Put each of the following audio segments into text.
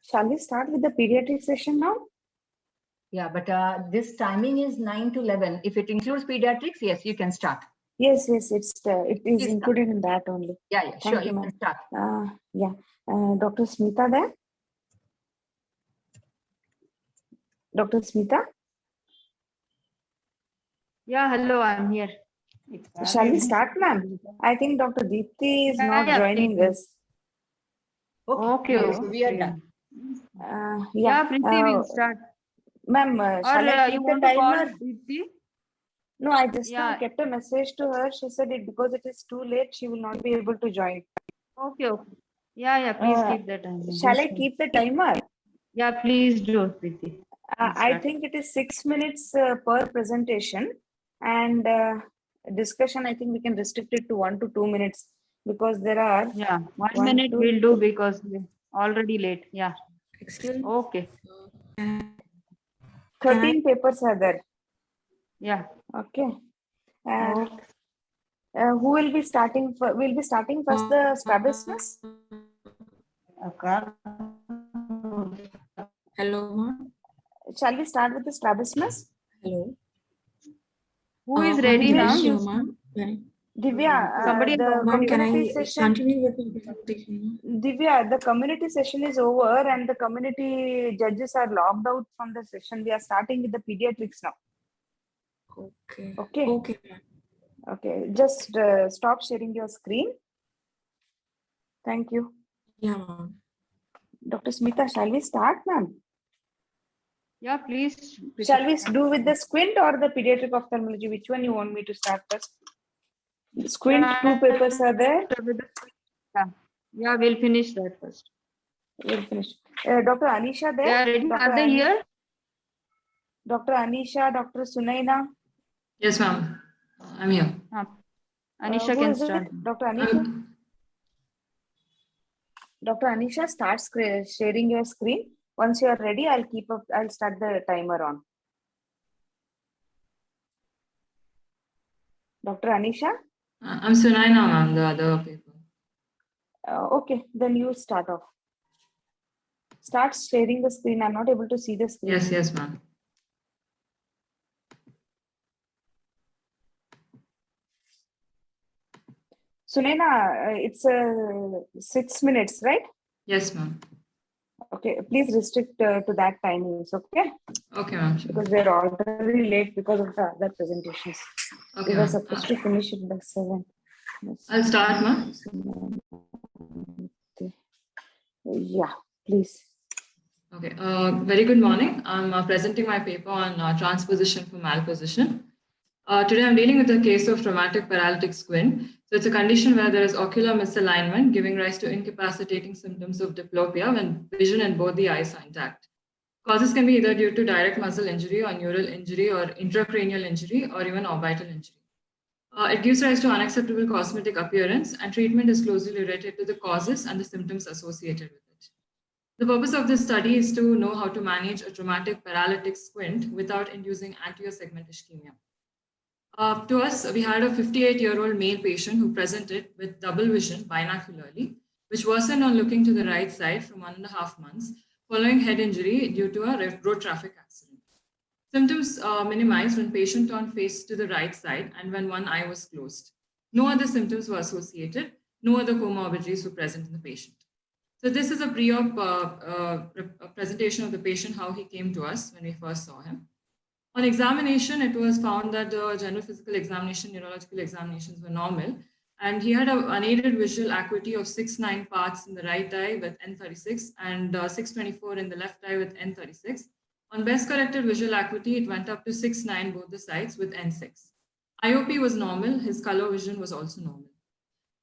Shall we start with the pediatric session now? Yeah, but this timing is 9 to 11. If it includes pediatrics, yes, you can start. Yes, it is included in that only. Yeah, sure, you can start. Dr. Smita there? Dr. Smita? Yeah, hello, I'm here. Shall we start, ma'am? I think Dr. Deepthi is not joining us. Okay, so we are done. Preeti will start. Ma'am, shall I keep the timer? No, I just now kept a message to her. She said because it is too late, she will not be able to join. Okay. Yeah, please keep the timer. Shall I keep the timer? Yeah, please do, Preeti. I think it is 6 minutes per presentation, and discussion, I think we can restrict it to 1 to 2 minutes because there are 1 minute we'll do because we're already late. Yeah. Excuse me. Okay. 13 papers are there. Yeah. Okay. Who will be starting? We'll be starting first the strabismus. Hello. Shall we start with the strabismus? Hello. Who is ready now? Divya, Somebody the community session. Continue with the presentation? Divya, the community session is over and the community judges are logged out from the session. We are starting with the pediatrics now. Okay. Just stop sharing your screen. Thank you. Yeah, ma'am. Dr. Smita, shall we start, ma'am? Yeah, please. Shall we do with the squint or the pediatric ophthalmology? Which one you want me to start first? Squint, 2 papers are there. Yeah, we'll finish that first. We'll finish. Dr. Anisha there? Yeah, ready? Are they here? Dr. Anisha, Dr. Sunaina? Yes, ma'am. I'm here. Anisha can start. Dr. Anisha? Dr. Anisha, start sharing your screen. Once you are ready, I'll start the timer on. Dr. Anisha? I'm Sunaina, ma'am, the other paper. Okay, then you start off. Start sharing the screen. I'm not able to see the screen. Yes, ma'am. Sunaina, it's 6 minutes, right? Yes, ma'am. Okay, please restrict to that timing. Okay? Okay, ma'am. Sure. Because we're already late because of the other presentations. Okay, we were supposed to finish it by 7. I'll start, ma'am. Yeah, please. Okay. Very good morning. I'm presenting my paper on transposition for malposition. Today I'm dealing with a case of traumatic paralytic squint. So it's a condition where there is ocular misalignment giving rise to incapacitating symptoms of diplopia when vision in both the eyes are intact. Causes can be either due to direct muscle injury or neural injury or intracranial injury or even orbital injury. It gives rise to unacceptable cosmetic appearance, and treatment is closely related to the causes and the symptoms associated with it. The purpose of this study is to know how to manage a traumatic paralytic squint without inducing anterior segment ischemia. To us, we had a 58-year-old male patient who presented with double vision binocularly, which worsened on looking to the right side from 1.5 months following head injury due to a road traffic accident. Symptoms minimized when patient turned face to the right side and when one eye was closed. No other symptoms were associated. No other comorbidities were present in the patient. So this is a pre-op presentation of the patient, how he came to us when we first saw him. On examination, it was found that the general physical examination, neurological examinations were normal, and he had an unaided visual acuity of 6/9 parts in the right eye with N36 and 6/24 in the left eye with N36. On best corrected visual acuity, it went up to 6/9 both the sides with N6. IOP was normal. His color vision was also normal.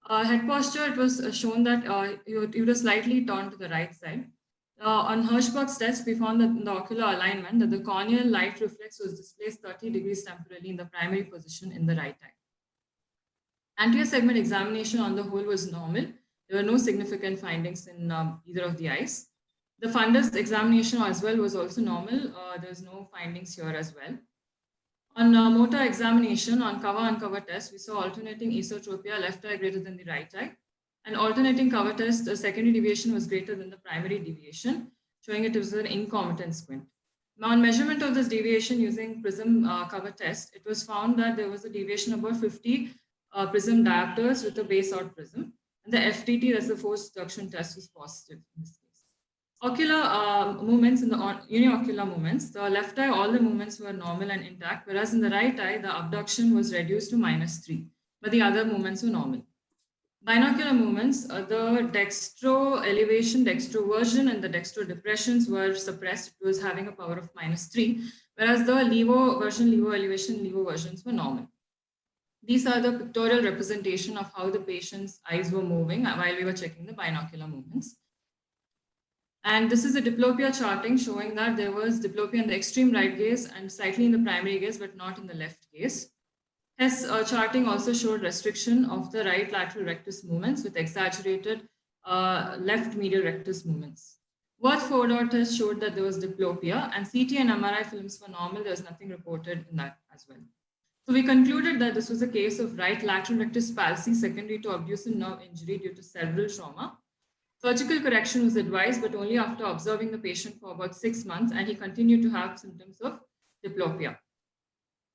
Head posture, it was shown that he was slightly turned to the right side. On Hirschberg's test, we found that in the ocular alignment that the corneal light reflex was displaced 30 degrees temporally in the primary position in the right eye. Anterior segment examination on the whole was normal. There were no significant findings in either of the eyes. The fundus examination as well was also normal. There's no findings here as well. On motor examination, on cover-uncover test, we saw alternating esotropia, left eye greater than the right eye. And alternating cover test, the secondary deviation was greater than the primary deviation. showing it was an incomitant squint. Now, on measurement of this deviation using prism cover test, it was found that there was a deviation about 50 prism diopters with a base out prism. And the FTT, that's the forced reduction test, was positive in this case. Ocular movements in the uniocular movements, the left eye, all the movements were normal and intact, whereas in the right eye, the abduction was reduced to -3, but the other movements were normal. Binocular movements, the dextro elevation, dextroversion, and the dextro depressions were suppressed. It was having a power of -3, whereas the levo version, levo elevation, levo versions were normal. These are the pictorial representation of how the patient's eyes were moving while we were checking the binocular movements. And this is a diplopia charting showing that there was diplopia in the extreme right gaze and slightly in the primary gaze, but not in the left gaze. Hess charting also showed restriction of the right lateral rectus movements with exaggerated left medial rectus movements. Worth 4-dot test showed that there was diplopia, and CT and MRI films were normal. There was nothing reported in that as well. So we concluded that this was a case of right lateral rectus palsy secondary to abducent nerve injury due to cerebral trauma. Surgical correction was advised, but only after observing the patient for about 6 months, and he continued to have symptoms of diplopia.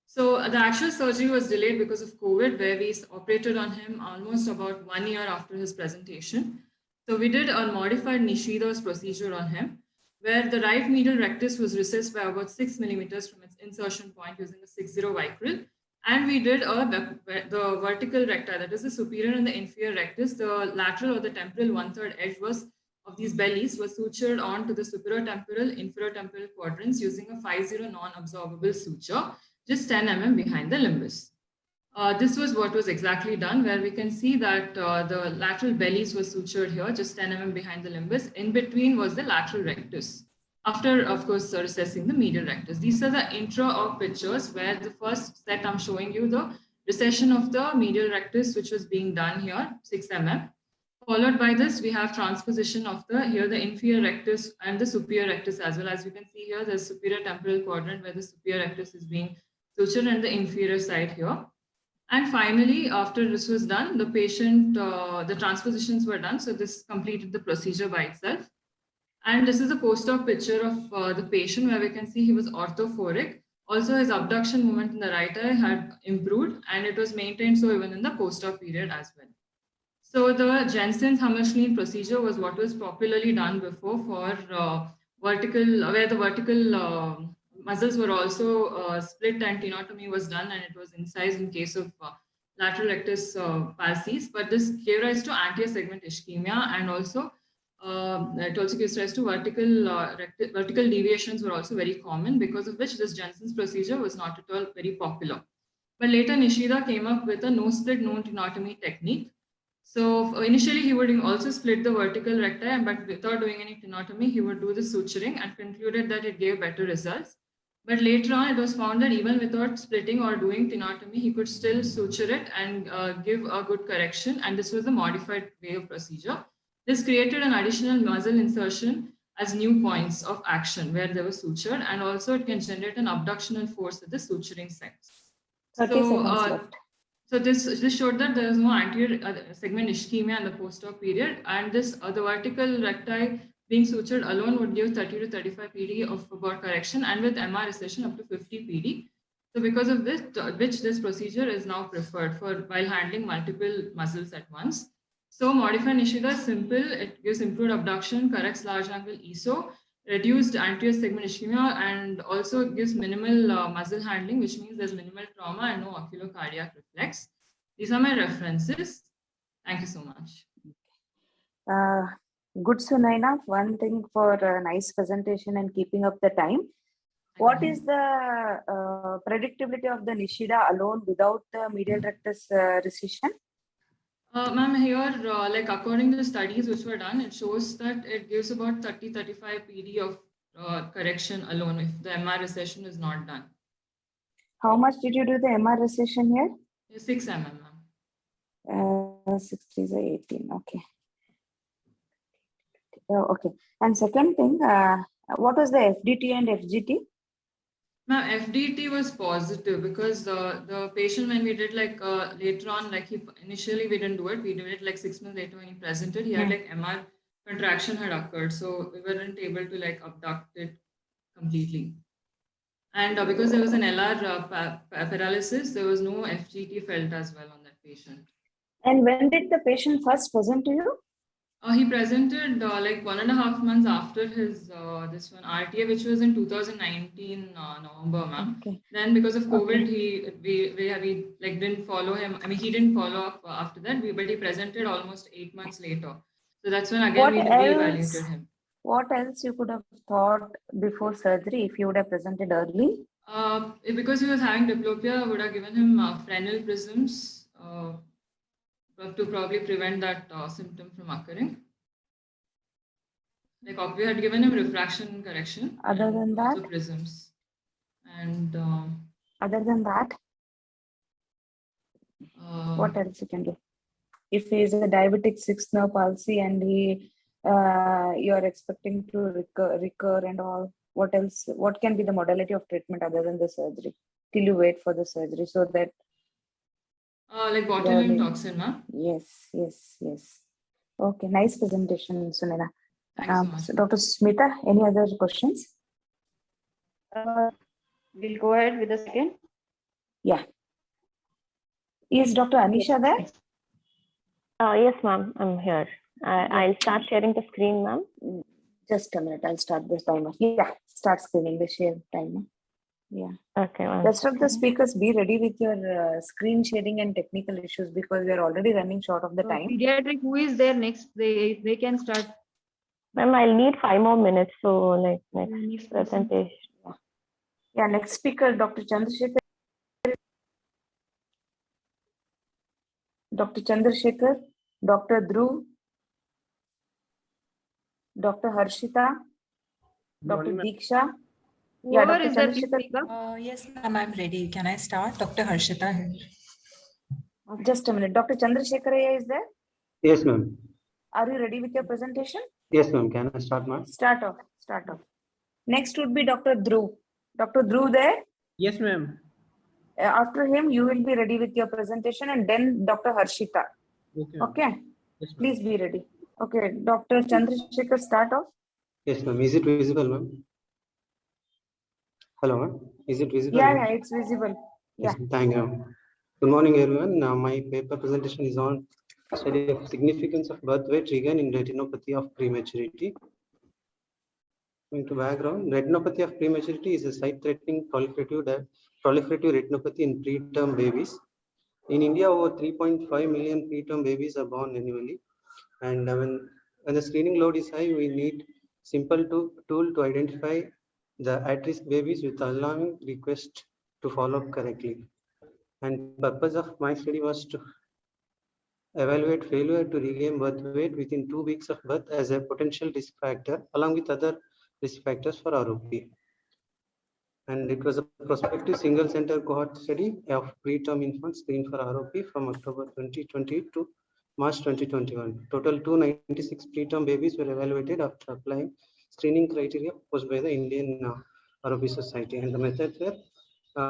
So the actual surgery was delayed because of COVID, where we operated on him almost about 1 year after his presentation. So we did a modified Nishida's procedure on him, where the right medial rectus was recessed by about 6 millimeters from its insertion point using a 6-0 vicryl. And we did the vertical recti, that is the superior and the inferior rectus. The lateral or the temporal 1/3 edge of these bellies was sutured on to the superior temporal, inferior temporal quadrants using a 5-0 non-absorbable suture, just 10 mm behind the limbus. This was what was exactly done, where we can see that the lateral bellies were sutured here, just 10 mm behind the limbus. In between was the lateral rectus. After, of course, recessing the medial rectus. These are the intra-op pictures where the first set I'm showing you the recession of the medial rectus, which was being done here, 6 mm. Followed by this, we have transposition of the inferior rectus and the superior rectus as well. As you can see here, the superior temporal quadrant where the superior rectus is being sutured and the inferior side here. And finally, after this was done, the patient, the transpositions were done. So this completed the procedure by itself. And this is a post-op picture of the patient where we can see he was orthophoric. Also, his abduction movement in the right eye had improved, and it was maintained so even in the post-op period as well. So the Jensen's Hammerschlein procedure was what was popularly done before for vertical, where the vertical muscles were also split and tenotomy was done, and it was incised in case of lateral rectus palsies. But this gave rise to anterior segment ischemia, and also it also gives rise to vertical deviations were also very common, because of which this Jensen's procedure was not at all very popular. But later Nishida came up with a no split, no tenotomy technique. So initially he would also split the vertical recti, but without doing any tenotomy, he would do the suturing and concluded that it gave better results. But later on, it was found that even without splitting or doing tenotomy, he could still suture it and give a good correction. And this was a modified way of procedure. This created an additional muscle insertion as new points of action where they were sutured, and also it can generate an abductional force at the suturing sites. 30 seconds left. So this showed that there is no anterior segment ischemia in the post-op period, and this the vertical recti being sutured alone would give 30 to 35 PD of about correction, and with MR recession up to 50 PD. So because of this, which this procedure is now preferred for while handling multiple muscles at once. So modified Nishida is simple. It gives improved abduction, corrects large angle ESO, reduced anterior segment ischemia, and also gives minimal muscle handling, which means there's minimal trauma and no ocular cardiac reflex. These are my references. Thank you so much. Good, Sunaina. One thing for a nice presentation and keeping up the time. What is the predictability of the Nishida alone without the medial rectus recession? Ma'am, here, like according to the studies which were done, it shows that it gives about 30-35 PD of correction alone if the MR recession is not done. How much did you do the MR recession here? 6 mm, ma'am. 60 is 18. Okay. Okay. And second thing, what was the FDT and FGT? Now, FDT was positive because the patient, when we did like later on, like initially we didn't do it. We did it like 6 months later when he presented. He had like MR contraction had occurred. So we weren't able to like abduct it completely. And because there was an LR paralysis, there was no FGT felt as well on that patient. And when did the patient first present to you? He presented like 1.5 months after his this one RTA, which was in 2019 November, ma'am. Okay. Then because of COVID, Okay. we like didn't follow him. I mean, he didn't follow up after that. But he presented almost 8 months later. So that's when again What we else? reevaluated him. What else you could have thought before surgery if you would have presented early? Because he was having diplopia, I would have given him frenal prisms to probably prevent that symptom from occurring. Like we had given him refraction correction. Other than that? Also prisms. And Other than that, what else you can do? If he is a diabetic sixth nerve palsy and you are expecting to recur and all, what else? What can be the modality of treatment other than the surgery till you wait for the surgery so that? like botulinum toxin, ma'am. Yes. Okay, nice presentation, Sunila. Thanks so much. So Dr. Smita, any other questions? We'll go ahead with the second. Yeah. Is Dr. Anisha there? Yes, ma'am, I'm here. I'll start sharing the screen, ma'am. Just a minute, I'll start this timer. Yeah, start screening the share timer. Yeah. Okay, ma'am. Rest of the speakers, be ready with your screen sharing and technical issues because we are already running short of the So time. pediatric, who is there next? They can start. Ma'am, I'll need 5 more minutes. So, like, next Next person. presentation. Yeah, next speaker, Dr. Chandrasekhar. Dr. Chandrasekhar, Dr. Dhruv, Dr. Harshita, Dr. Diksha. Yeah, Whoever Dr. is there, please Chandrasekhar. speak up. Yes, ma'am, I'm ready. Can I start? Dr. Harshita here. Just a minute. Dr. Chandrasekhar is there? Yes, ma'am. Are you ready with your presentation? Yes, ma'am. Can I start, ma'am? Start off. Next would be Dr. Dhruv. Dr. Dhruv there? Yes, ma'am. After him, you will be ready with your presentation and then Dr. Harshita. Okay. Okay? Yes, ma'am. Please be ready. Okay, Dr. Chandrasekhar, start off. Yes, ma'am. Is it visible, ma'am? Hello, ma'am. Is it visible? Yeah, it's visible. Yeah. Yes, thank you. Good morning, everyone. My paper presentation is on study of significance of birth weight regain in retinopathy of prematurity. Going to background, retinopathy of prematurity is a sight-threatening proliferative retinopathy in preterm babies. In India, over 3.5 million preterm babies are born annually. And when the screening load is high, we need simple tool to identify the at-risk babies with alarming request to follow up correctly. And purpose of my study was to evaluate failure to regain birth weight within 2 weeks of birth as a potential risk factor, along with other risk factors for ROP. And it was a prospective single-center cohort study of preterm infants screened for ROP from October 2020 to March 2021. Total 296 preterm babies were evaluated after applying screening criteria proposed by the Indian ROP Society. And the methods were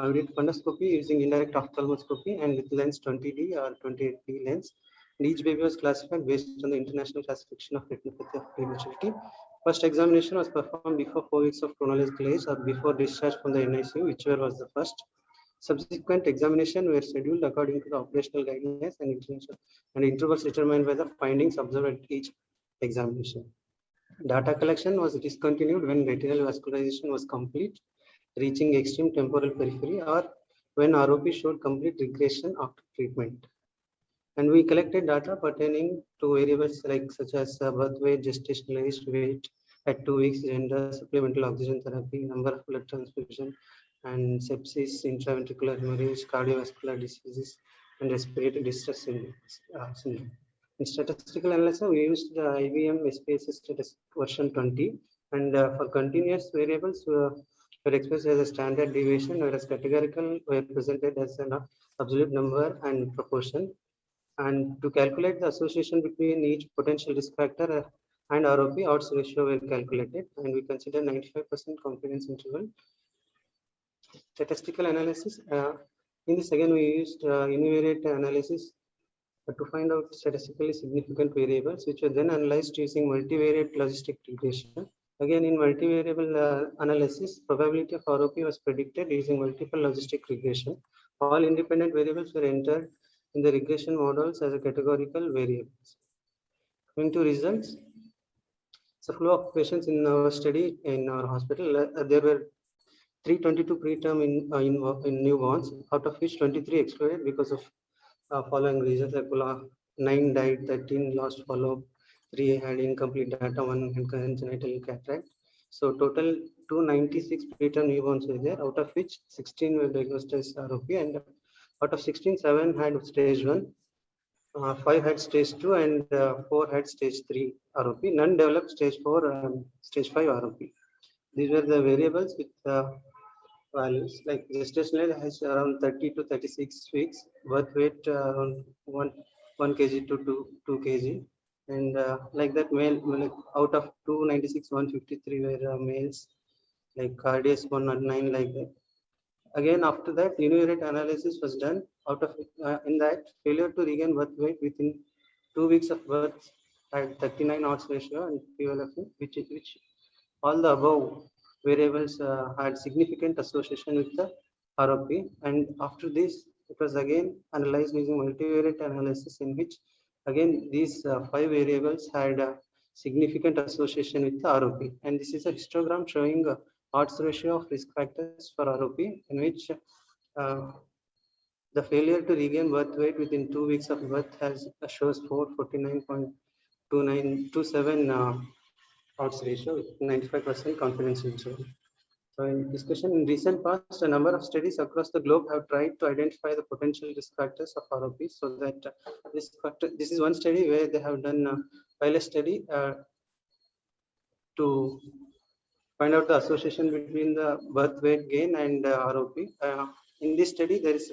we did fundoscopy using indirect ophthalmoscopy and with lens 20D or 28D lens. And each baby was classified based on the international classification of retinopathy of prematurity. First examination was performed before 4 weeks of chronological age or before discharge from the NICU, whichever was the first. Subsequent examination were scheduled according to the operational guidelines and intervals determined by the findings observed at each examination. Data collection was discontinued when retinal vascularization was complete, reaching extreme temporal periphery, or when ROP showed complete regression after treatment. And we collected data pertaining to variables such as birth weight, gestational age, weight at 2 weeks, gender, supplemental oxygen therapy, number of blood transfusion, and sepsis, intraventricular hemorrhage, cardiovascular diseases, and respiratory distress syndrome. In statistical analysis, we used the IBM SPSS version 20, and for continuous variables were expressed as a standard deviation, whereas categorical were presented as an absolute number and proportion. And to calculate the association between each potential risk factor and ROP, odds ratio were calculated, and we consider 95% confidence interval. Statistical analysis. In this again, we used univariate analysis to find out statistically significant variables, which were then analyzed using multivariate logistic regression. Again, in multivariable analysis, probability of ROP was predicted using multiple logistic regression. All independent variables were entered in the regression models as a categorical variables. Coming to results, so flow of patients in our study in our hospital, there were 322 preterm in newborns, out of which 23 excluded because of following reasons, like 9 died, 13 lost follow-up, 3 had incomplete data, 1 had congenital cataract. So total 296 preterm newborns were there, out of which 16 were diagnosed as ROP, and out of 16, 7 had stage 1, 5 had stage 2, and 4 had stage 3 ROP. None developed stage 4, stage 5 ROP. These were the variables with values, like gestational age has around 30 to 36 weeks, birth weight around 1 kg to 2 kg, and like that male, like out of 296, 153 were males, like cardias 109, like that. Again, after that, univariate analysis was done. Out of in that, failure to regain birth weight within 2 weeks of birth had 39 odds ratio and PLF, which all the above variables had significant association with the ROP. And after this, it was again analyzed using multivariate analysis, in which again these 5 variables had a significant association with the ROP. And this is a histogram showing odds ratio of risk factors for ROP, in which the failure to regain birth weight within 2 weeks of birth shows 449.2927 odds ratio with 95% confidence interval. So in discussion, in recent past, a number of studies across the globe have tried to identify the potential risk factors of ROP, so that this is one study where they have done a pilot study to find out the association between the birth weight gain and ROP. In this study, there is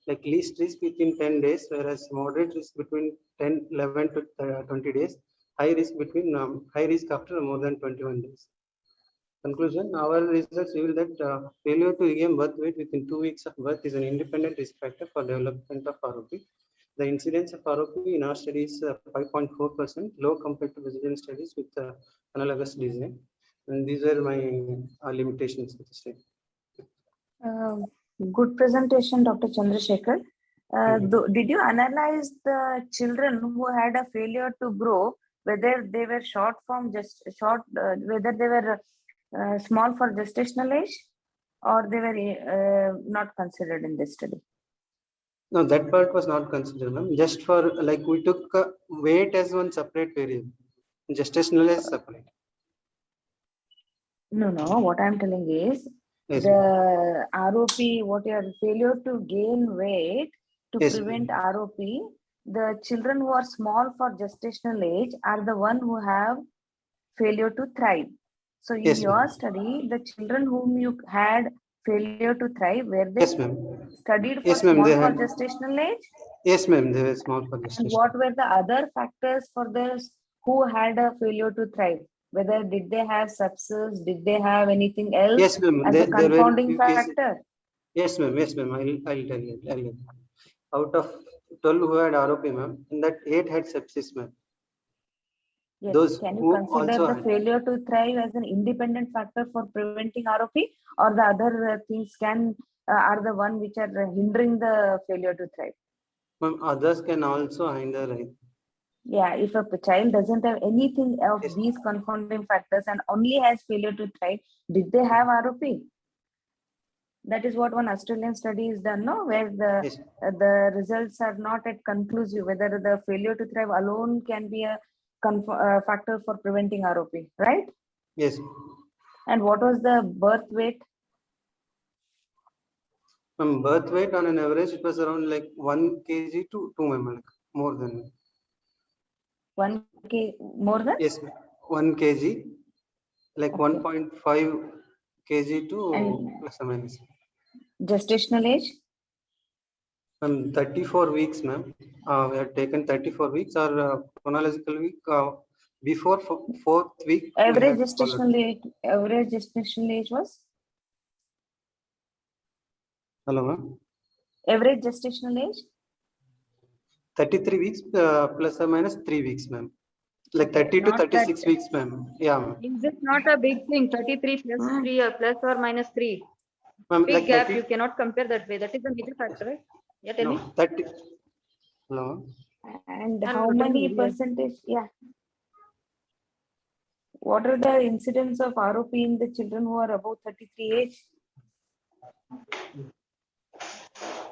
like least risk within 10 days, whereas moderate risk between 11 to 20 days, high risk after more than 21 days. Conclusion, our research revealed that failure to regain birth weight within 2 weeks of birth is an independent risk factor for development of ROP. The incidence of ROP in our study is 5.4%, low compared to Brazilian studies with analogous design. And these are my limitations with the study. Good presentation, Dr. Chandrasekhar. Did you analyze the children who had a failure to grow, whether they were whether they were small for gestational age, or they were not considered in this study? No, that part was not considered, ma'am. Just for like we took weight as one separate variable, gestational age separate. No. What I'm telling is, yes, the ROP, what your failure to gain weight to yes, prevent ROP, the children who are small for gestational age are the one who have failure to thrive. So in yes, your study, the children whom you had failure to thrive, were they yes, ma'am. studied for Yes, small they for had, gestational age? Yes, ma'am, they were small for gestation. And what were the other factors for those who had a failure to thrive? Whether did they have sepsis? Did they have anything else? Yes, ma'am. As a confounding factor? Cases. Yes, ma'am. Yes, ma'am. I'll tell you. Out of 12 who had ROP, ma'am, in that 8 had sepsis, ma'am. Yes. Those Can you consider the had failure to thrive as an independent factor for preventing ROP, or the other things are the one which are hindering the failure to thrive? Ma'am, others can also hinder, right? Yeah, if a child doesn't have anything of Yes. these confounding factors and only has failure to thrive, did they have ROP? That is what one Australian study is done, no? Where the results are not yet conclusive, whether the failure to thrive alone can be a factor for preventing ROP, right? Yes. And what was the birth weight? Birth weight on an average, it was around like 1 kg to 2 mm, like more than 1 kg, more than? Yes, 1 kg, like okay. 1.5 kg to plus or minus. Gestational age? 34 weeks, ma'am. We have taken 34 weeks or chronological week before 4th week. Average gestational age was? Hello, ma'am. Average gestational age? 33 weeks plus or minus 3 weeks, ma'am. Like 30 to Not 36 that- weeks, ma'am. Yeah, ma'am. Is it not a big thing? 33 plus 3 or plus or minus 3. Ma'am, Big like gap, 30, you cannot compare that way. That is the major factor, right? Yeah, tell no, me. 30. Hello. And No, how no, tell many me, yes. percentage? Yeah. What are the incidence of ROP in the children who are above 33 age?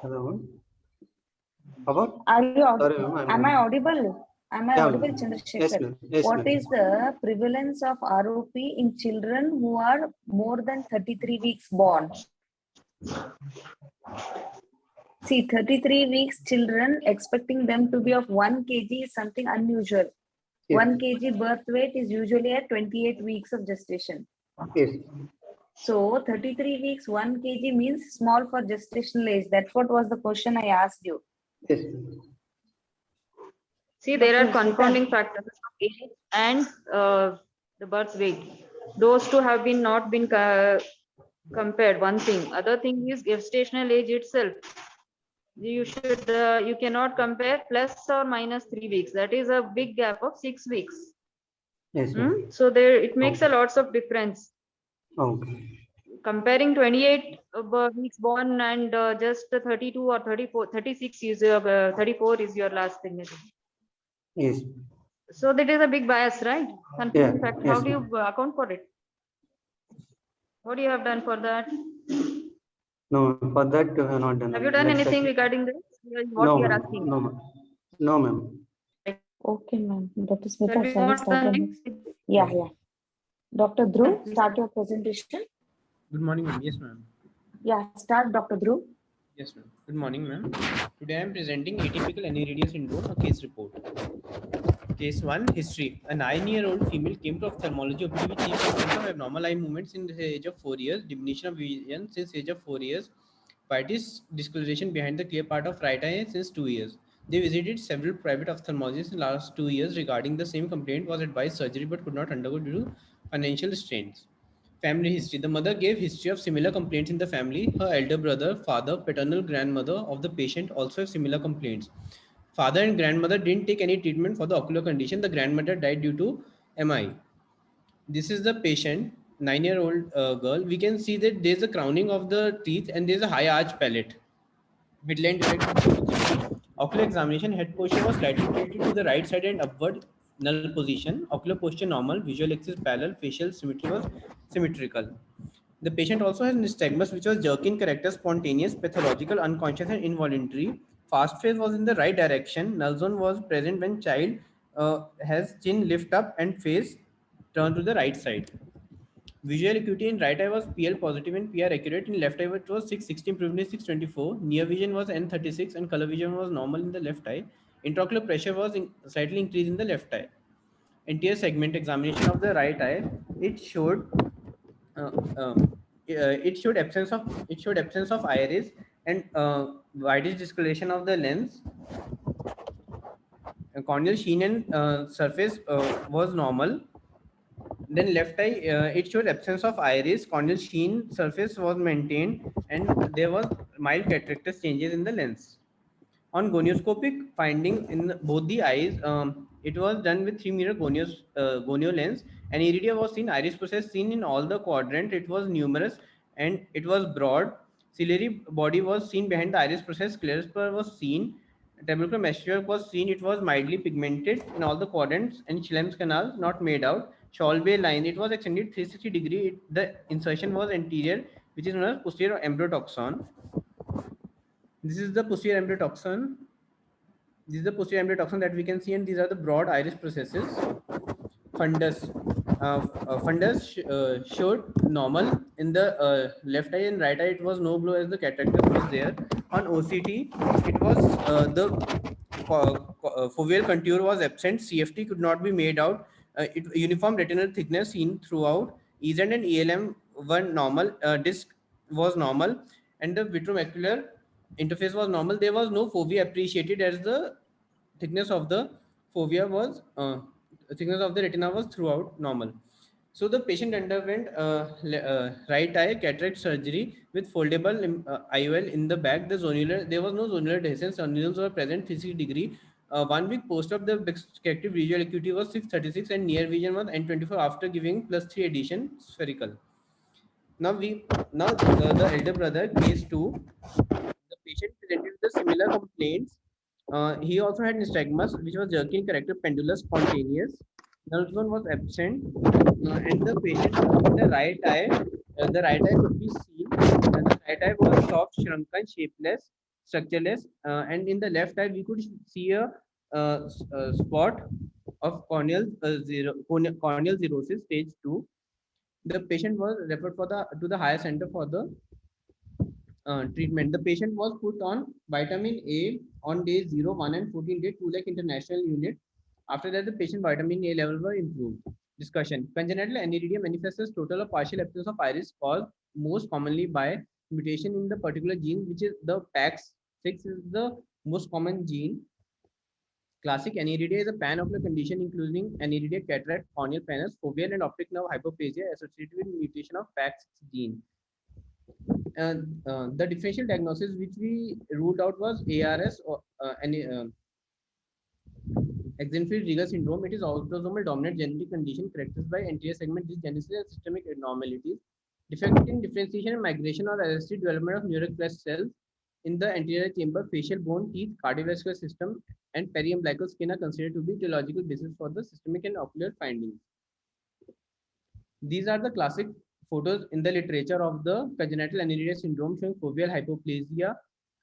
Hello. About? Are you Sorry, audible? ma'am. Am I audible? Am I Yeah, audible, ma'am. Chandrasekhar? Yes, ma'am. Yes, What ma'am. is the prevalence of ROP in children who are more than 33 weeks born? See, 33 weeks children, expecting them to be of 1 kg is something unusual. Yes. 1 kg birth weight is usually at 28 weeks of gestation. Yes. So 33 weeks, 1 kg means small for gestational age. That's what was the question I asked you. Yes. See, there are Dr. Shweta. confounding factors of age and the birth weight. Those two have been not been compared. One thing. Other thing is gestational age itself. You should you cannot compare plus or minus 3 weeks. That is a big gap of 6 weeks. Yes, ma'am. So there it makes Okay. a lots of difference. Okay. Comparing 28 weeks born and just 32 or 34, 36 is 34 is your last pregnancy. Yes. So that is a big bias, right? Confusing factor. Yes, How do you account for it? What do you have done for that? No, for that we have not done. Have you done Like anything that. regarding this? What No, you are ma'am. asking? No, ma'am. No, ma'am. Okay, ma'am. Dr. Shall Smita, we shall go we on start? to Yeah. Dr. Dhruv, start your presentation. Good morning, ma'am. Yes, ma'am. Yeah, start, Dr. Dhruv. Yes, ma'am. Good morning, ma'am. Today I am presenting atypical aniridia syndrome, a case report. Case 1, history. A 9-year-old female came to ophthalmology OPD with chief symptoms of abnormal eye movements in the age of 4 years, diminution of vision since age of 4 years, whitish discoloration behind the clear part of right eye since 2 years. They visited several private ophthalmologists in the last 2 years regarding the same complaint, was advised surgery but could not undergo due to financial strains. Family history. The mother gave history of similar complaints in the family. Her elder brother, father, paternal grandmother of the patient also have similar complaints. Father and grandmother didn't take any treatment for the ocular condition. The grandmother died due to MI. This is the patient, 9-year-old girl. We can see that there's a crowning of the teeth and there's a high arch palate. Midline direct. Ocular examination, head posture was slightly tilted to the right side and upward null position. Ocular posture normal, visual axis parallel, facial symmetry was symmetrical. The patient also has nystagmus, which was jerky in character, spontaneous, pathological, unconscious, and involuntary. Fast phase was in the right direction. Null zone was present when child has chin lift up and face turned to the right side. Visual acuity in right eye was PL positive and PR accurate. In left eye, it was 616, primarily 624. Near vision was N36 and color vision was normal in the left eye. Intraocular pressure was slightly increased in the left eye. Anterior segment examination of the right eye, it showed uh, uh, it showed absence of iris and whitish discoloration of the lens. Corneal sheen and surface was normal. Then left eye, it showed absence of iris, corneal sheen surface was maintained, and there was mild cataractous changes in the lens. On gonioscopic finding in both the eyes, it was done with 3-mirror gonio lens. An iridia was seen, iris process seen in all the quadrant. It was numerous and it was broad. Ciliary body was seen behind the iris process. Sclerospur was seen. Trabecular meshwork was seen. It was mildly pigmented in all the quadrants, and Schlem's canal not made out. Sholbay line, it was extended 360 degree. The insertion was anterior, which is known as posterior embryotoxon. This is the posterior embryotoxon. This is the posterior embryotoxon that we can see, and these are the broad iris processes. Fundus. Showed normal in the left eye and right eye. It was no glow as the cataractus was there. On OCT, it was the foveal contour was absent. CFT could not be made out. Uniform retinal thickness seen throughout. EZ and ELM were normal. Disc was normal, and the vitreomacular interface was normal. There was no fovea appreciated as the thickness of the fovea was thickness of the retina was throughout normal. So the patient underwent right eye cataract surgery with foldable IOL in the back. There was no zonular dehiscence. Zonules were present 360 degree. 1 week post op, the respective visual acuity was 636 and near vision was N24 after giving +3 addition spherical. Now the elder brother, case 2, the patient presented with the similar complaints. He also had nystagmus, which was jerky in character, pendulous, spontaneous. Nerve zone was absent, and the patient in the right eye could be seen. The right eye was soft, shrunken, shapeless, structureless, and in the left eye we could see a spot of corneal cirrhosis, stage 2. The patient was referred to the higher center for the treatment. The patient was put on vitamin A on day 0, 1 and 14 day 2 lakh international unit. After that, the patient vitamin A level were improved. Discussion. Congenital aniridia manifests as total or partial absence of iris caused most commonly by mutation in the particular gene, which is the PAX6 is the most common gene. Classic aniridia is a pan-ocular condition including aniridia, cataract, corneal paleness, foveal and optic nerve hyperplasia associated with mutation of PAX6 gene. The differential diagnosis which we ruled out was ARS or Axenfeld Rieger syndrome. It is autosomal dominant genetic condition characterized by anterior segment dysgenesis and systemic abnormalities, defect in differentiation and migration or arrested development of neuroplast cells in the anterior chamber. Facial bone, teeth, cardiovascular system, and periumbilical skin are considered to be etiological basis for the systemic and ocular findings. These are the classic photos in the literature of the congenital aniridia syndrome showing foveal hypoplasia,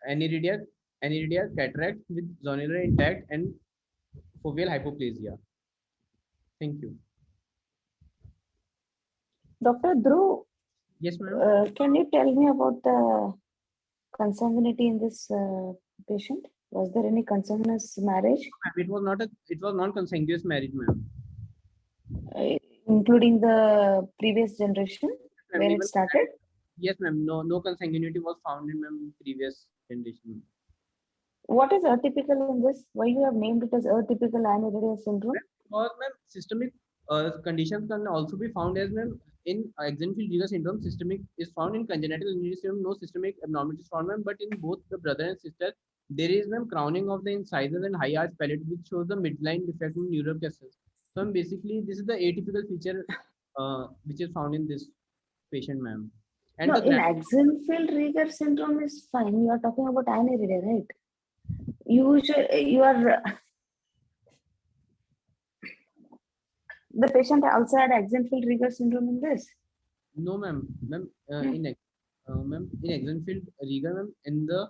aniridia cataract with zonular intact, and foveal hypoplasia. Thank you. Dr. Dhruv, Yes, ma'am. can you tell me about the consanguinity in this patient? Was there any consanguineous marriage? It was non-consanguineous marriage, ma'am. Including the previous generation when it started? Yes, ma'am. No consanguinity was found in previous generation. What is atypical in this? Why you have named it as atypical aniridia syndrome? Because systemic conditions can also be found as in Axenfeld Rieger syndrome. Systemic is found in congenital aniridia syndrome. No systemic abnormalities found, but in both the brother and sister, there is crowning of the incisors and high arch palate, which shows the midline defect in neural cases. So basically, this is the atypical feature which is found in this patient, ma'am. And no, in Axenfeld Rieger syndrome is fine. You are talking about aniridia, right? You are the patient also had Axenfeld Rieger syndrome in this? No, ma'am. In Axenfeld Rieger, ma'am, in the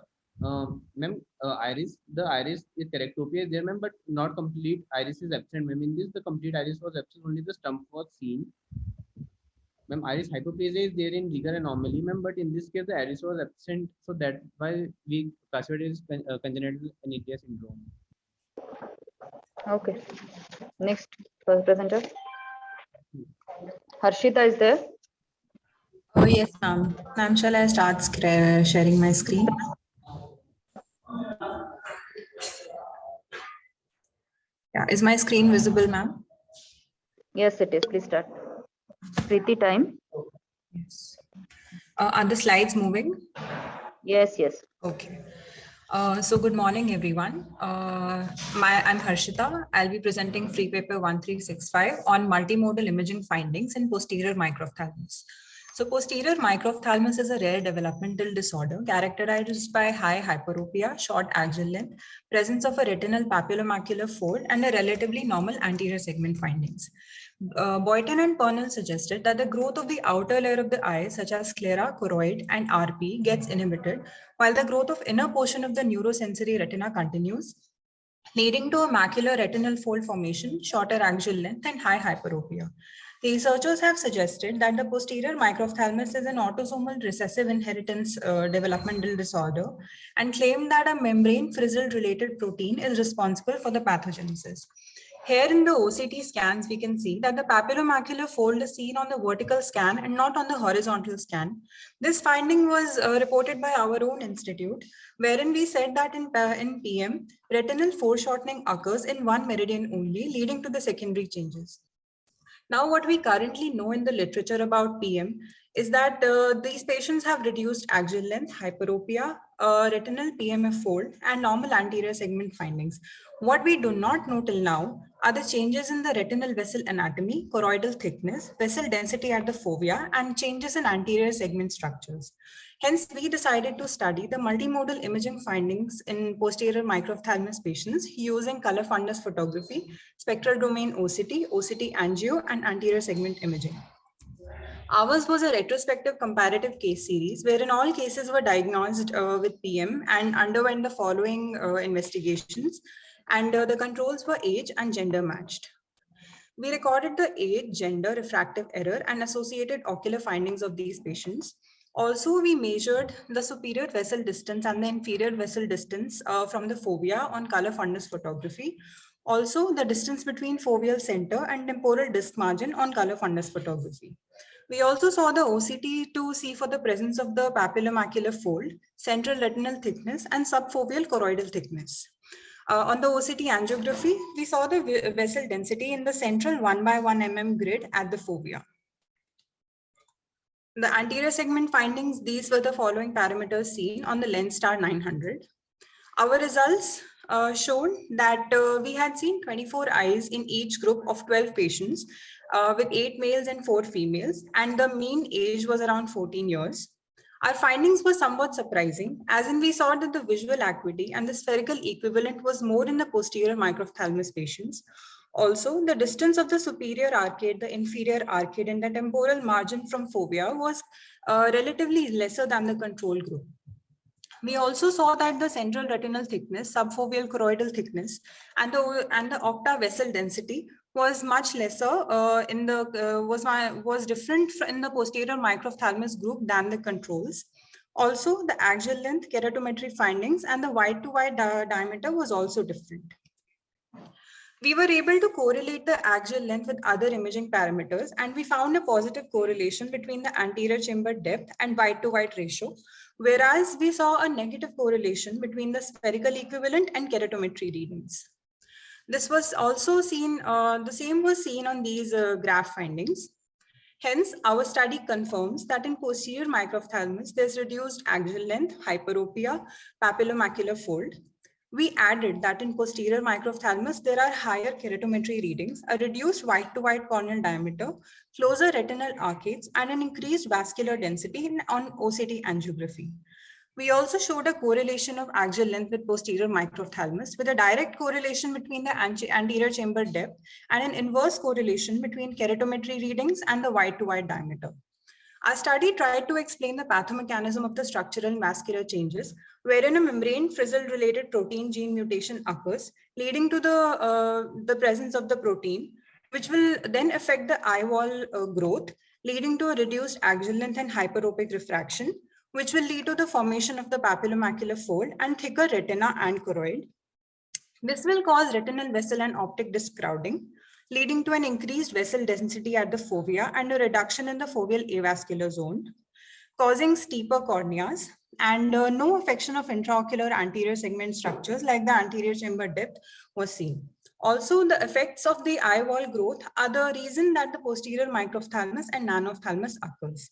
iris, the iris is correctopia is there, ma'am, but not complete iris is absent, ma'am. In this, the complete iris was absent, only the stump was seen. Ma'am, iris hypoplasia is there in Rieger anomaly, ma'am, but in this case, the iris was absent, so that's why we classify it as congenital aniridia syndrome. Okay. Next presenter. Harshita is there. Oh, yes, ma'am. Ma'am, shall I start sharing my screen? Yeah, is my screen visible, ma'am? Yes, it is. Please start. Preeti, time. Yes. Are the slides moving? Yes. Okay. So good morning, everyone. I'm Harshita. I'll be presenting free paper 1365 on multimodal imaging findings in posterior microphthalmos. So posterior microphthalmos is a rare developmental disorder characterized by high hyperopia, short axial length, presence of a retinal papillomacular fold, and a relatively normal anterior segment findings. Boyton and Pernell suggested that the growth of the outer layer of the eye, such as sclera, choroid, and RP, gets inhibited, while the growth of inner portion of the neurosensory retina continues, leading to a macular retinal fold formation, shorter axial length, and high hyperopia. The researchers have suggested that the posterior microphthalmos is an autosomal recessive inheritance developmental disorder and claim that a membrane frizzled related protein is responsible for the pathogenesis. Here in the OCT scans, we can see that the papillomacular fold is seen on the vertical scan and not on the horizontal scan. This finding was reported by our own institute, wherein we said that in PM, retinal foreshortening occurs in one meridian only, leading to the secondary changes. Now, what we currently know in the literature about PM is that these patients have reduced axial length, hyperopia, retinal PMF fold, and normal anterior segment findings. What we do not know till now are the changes in the retinal vessel anatomy, choroidal thickness, vessel density at the fovea, and changes in anterior segment structures. Hence, we decided to study the multimodal imaging findings in posterior microphthalmos patients using color fundus photography, spectral domain OCT, OCT angio, and anterior segment imaging. Ours was a retrospective comparative case series wherein all cases were diagnosed with PM and underwent the following investigations, and the controls were age and gender matched. We recorded the age, gender, refractive error, and associated ocular findings of these patients. Also, we measured the superior vessel distance and the inferior vessel distance from the fovea on color fundus photography. Also, the distance between foveal center and temporal disc margin on color fundus photography. We also saw the OCT to see for the presence of the papillomacular fold, central retinal thickness, and subfoveal choroidal thickness. On the OCT angiography, we saw the vessel density in the central 1x1 mm grid at the fovea. The anterior segment findings, these were the following parameters seen on the lens star 900. Our results showed that we had seen 24 eyes in each group of 12 patients with 8 males and 4 females, and the mean age was around 14 years. Our findings were somewhat surprising, as in we saw that the visual acuity and the spherical equivalent was more in the posterior microphthalmos patients. Also, the distance of the superior arcade, the inferior arcade, and the temporal margin from fovea was relatively lesser than the control group. We also saw that the central retinal thickness, subfoveal choroidal thickness, and the octa vessel density was much lesser was different in the posterior microphthalmos group than the controls. Also, the axial length, keratometry findings, and the wide to wide diameter was also different. We were able to correlate the axial length with other imaging parameters, and we found a positive correlation between the anterior chamber depth and wide to wide ratio, whereas we saw a negative correlation between the spherical equivalent and keratometry readings. This was also seen, the same was seen on these graph findings. Hence, our study confirms that in posterior microphthalmos, there's reduced axial length, hyperopia, papillomacular fold. We added that in posterior microphthalmos, there are higher keratometry readings, a reduced wide-to-wide corneal diameter, closer retinal arcades, and an increased vascular density on OCT angiography. We also showed a correlation of axial length with posterior microphthalmos with a direct correlation between the anterior chamber depth and an inverse correlation between keratometry readings and the wide-to-wide diameter. Our study tried to explain the pathomechanism of the structural and vascular changes, wherein a membrane frizzle-related protein gene mutation occurs, leading to the presence of the protein, which will then affect the eye wall growth, leading to a reduced axial length and hyperopic refraction, which will lead to the formation of the papillomacular fold and thicker retina and choroid. This will cause retinal vessel and optic disc crowding, leading to an increased vessel density at the fovea and a reduction in the foveal avascular zone, causing steeper corneas, and no affection of intraocular anterior segment structures like the anterior chamber depth was seen. Also, the effects of the eye wall growth are the reason that the posterior microphthalmos and nanophthalmos occurs.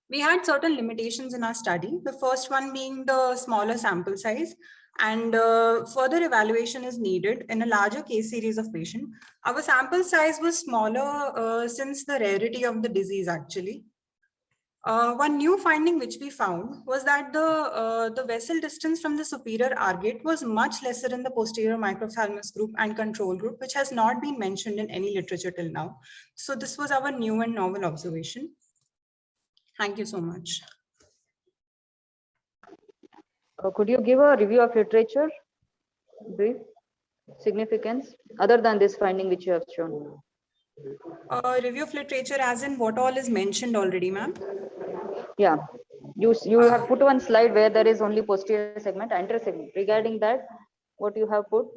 We had certain limitations in our study, the first one being the smaller sample size, and further evaluation is needed in a larger case series of patients. Our sample size was smaller since the rarity of the disease actually. One new finding which we found was that the vessel distance from the superior arcade was much lesser in the posterior microphthalmos group and control group, which has not been mentioned in any literature till now. So this was our new and novel observation. Thank you so much. Could you give a review of literature, brief significance, other than this finding which you have shown? Review of literature as in what all is mentioned already, ma'am? Yeah, you have put one slide where there is only posterior segment, anterior segment. Regarding that, what you have put?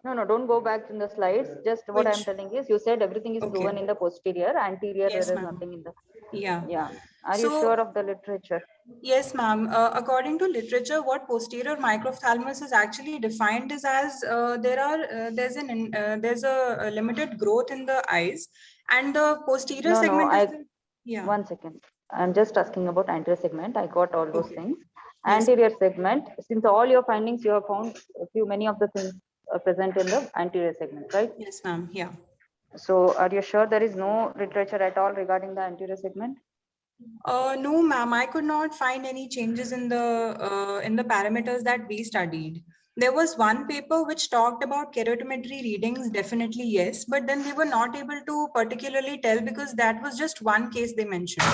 No, don't go back in the slides. Just what I'm telling is, you said everything is proven in the posterior, anterior Yes, there is ma'am. nothing in the. Yeah. Are you sure of the literature? Yes, ma'am. According to literature, what posterior microphthalmos is actually defined is as there's a limited growth in the eyes, and the posterior segment. One second. I'm just asking about anterior segment. I got all those Okay. things. Yes. Anterior segment, since all your findings, you have found many of the things are present in the anterior segment, right? Yes, ma'am. Yeah. So are you sure there is no literature at all regarding the anterior segment? No, ma'am. I could not find any changes in the parameters that we studied. There was one paper which talked about keratometry readings, definitely yes, but then they were not able to particularly tell because that was just one case they mentioned,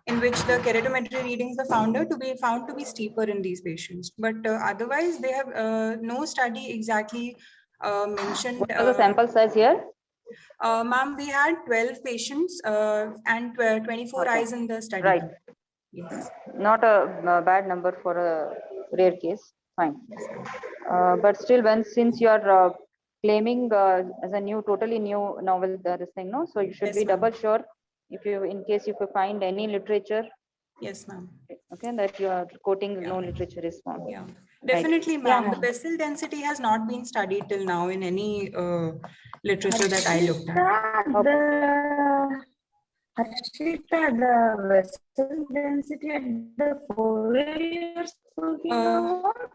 in which the keratometry readings were found to be steeper in these patients. But otherwise, they have no study exactly mentioned. What was the sample size here? Ma'am, we had 12 patients and 24 Okay. eyes in the study. Right. group. Yes. Not a bad number for a rare case. Fine. But still, since you are claiming as a totally new novel, this thing, no? So you should Yes, be ma'am. double sure in case if you find any literature. Yes, ma'am. Okay, that you are quoting Yeah. no literature is found. Yeah, definitely, Yeah, ma'am. The vessel density has not been studied till now in any literature that I looked at. Harshita, the vessel density at the foveal you're speaking about?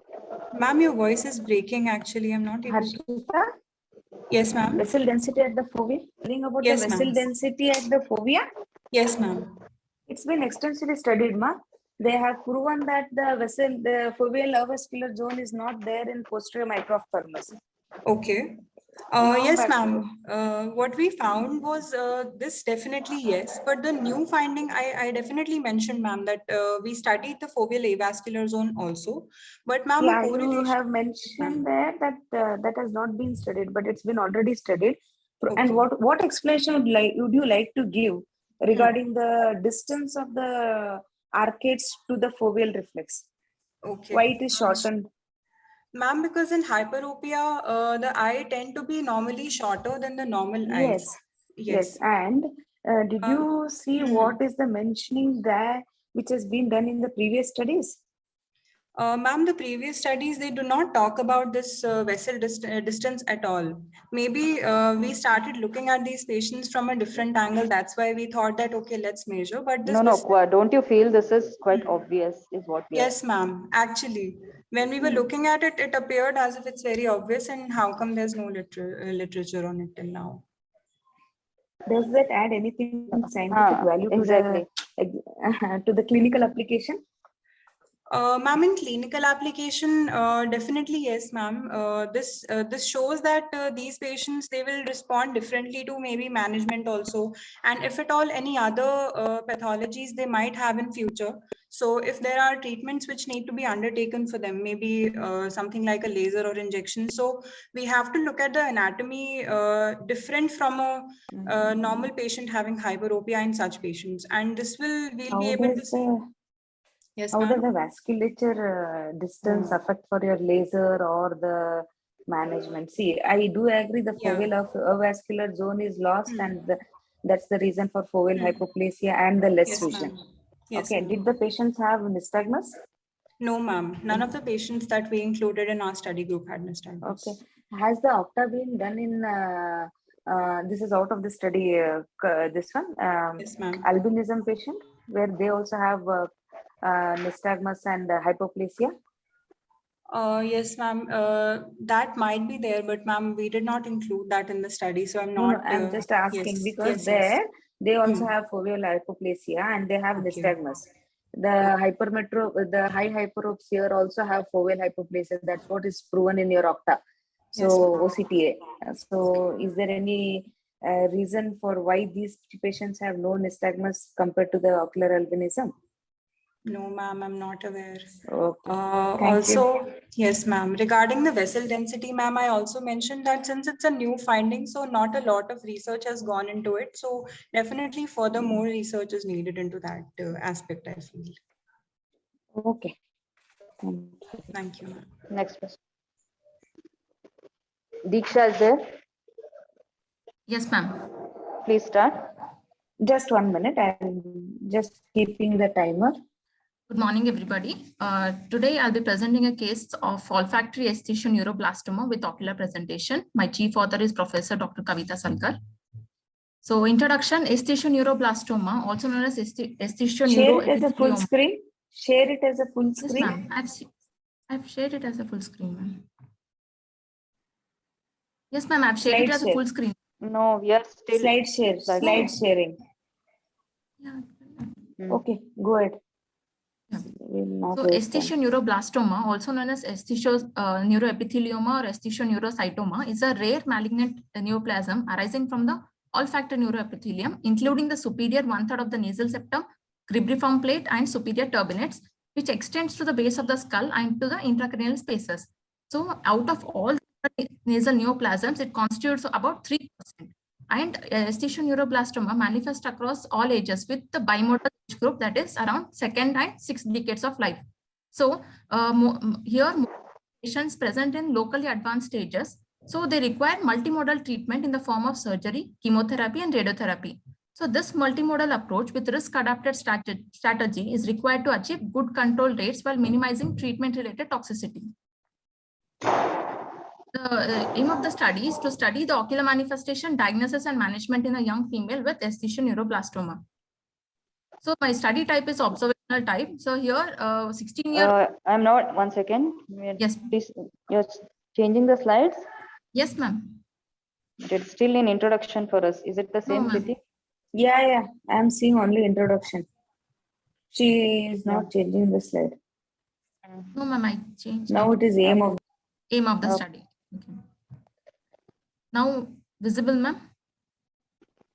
Ma'am, your voice is breaking. Actually, I'm not able to. Harshita, Yes, ma'am. vessel density at the fovea? Telling about Yes, the vessel ma'am. density at the fovea? Yes, ma'am. It's been extensively studied, ma. They have proven that the foveal avascular zone is not there in posterior microphthalmus. Okay. Long Yes, back. ma'am. What we found was this definitely yes, but the new finding I definitely mentioned, ma'am, that we studied the foveal avascular zone also. But ma'am, Yeah, a you correlation. have mentioned there that that has not been studied, but it's been already studied. And Okay. what explanation would you like to give regarding the distance of the arcades to the foveal reflex? Okay. Why it is shortened? Ma'am, because in hyperopia, the eye tend to be normally shorter than the normal eyes. Yes, Yes. yes. And did you see what is the mentioning there which has been done in the previous studies? Ma'am, the previous studies, they do not talk about this vessel distance at all. Maybe we started looking at these patients from a different angle. That's why we thought that, okay, let's measure. But this Don't you feel this is quite obvious is what we Yes, ma'am. Actually, when we were looking at it, it appeared as if it's very obvious. And how come there's no literature on it till now? Does that add anything scientific value exactly. to the clinical application? Ma'am, in clinical application, definitely yes, ma'am. This shows that these patients, they will respond differently to maybe management also, and if at all any other pathologies they might have in future. So if there are treatments which need to be undertaken for them, maybe something like a laser or injection. So we have to look at the anatomy different from a normal patient having hyperopia in such patients, and this we'll be able to see. Yes, how does ma'am. the vasculature distance affect for your laser or the management? See, I do agree the foveal avascular zone is lost, and that's the reason for foveal hypoplasia and the less vision. Yes, okay, did the patients have nystagmus? No, ma'am. None of the patients that we included in our study group had nystagmus. Okay. Has the octa been done in, this is out of the study, this one, yes, ma'am. albinism patient, where they also have nystagmus and hypoplasia? Yes, ma'am. That might be there, but ma'am, we did not include that in the study. So I'm No, not. I'm just asking because they also have foveal hypoplasia and they have nystagmus. The high hyperopes here also have foveal hypoplasia. That's what is proven in your octa. So OCTA. So is there any reason for why these patients have no nystagmus compared to the ocular albinism? No, ma'am, I'm not aware. Okay. Also, yes, ma'am. Regarding the vessel density, ma'am, I also mentioned that since it's a new finding, so not a lot of research has gone into it. So definitely further more research is needed into that aspect, I feel. Okay. Thank you, ma'am. Next question. Diksha is there? Yes, ma'am. Please start. Just 1 minute. I'm just keeping the timer. Good morning, everybody. Today, I'll be presenting a case of olfactory esthesia neuroblastoma with ocular presentation. My chief author is Professor Dr. Kavita Salkar. So introduction, esthesioneuroblastoma, also known as Share it as a full esthesioneuroepithelioma. screen. Share it as a full Yes, screen. ma'am. I've shared it as a full screen, ma'am. Yes, ma'am. I've shared it as a full screen. No, we are still. Slide share. Slide sharing. Yeah. Okay, go ahead. Yeah. We'll not So waste time. esthesioneuroblastoma, also known as esthesioneuroepithelioma or esthesioneurocytoma, is a rare malignant neoplasm arising from the olfactory neuroepithelium, including the superior 1/3 of the nasal septum, cribriform plate, and superior turbinates, which extends to the base of the skull and to the intracranial spaces. So out of all nasal neoplasms, it constitutes about 3%. And esthesioneuroblastoma manifests across all ages with the bimodal age group, that is around 2nd and 6th decades of life. So here patients present in locally advanced stages. So they require multimodal treatment in the form of surgery, chemotherapy, and radiotherapy. So this multimodal approach with risk-adapted strategy is required to achieve good control rates while minimizing treatment-related toxicity. The aim of the study is to study the ocular manifestation, diagnosis, and management in a young female with esthesioneuroblastoma. So my study type is observational type. So here, 16-year. I'm not. 1 second. Yes. Please, you're changing the slides. Yes, ma'am. It's still in introduction for us. Is it the same, Kriti? Yeah. I'm seeing only introduction. She is not changing the slide. No, ma'am. I changed. Now it is aim of the study. Okay. Now visible, ma'am?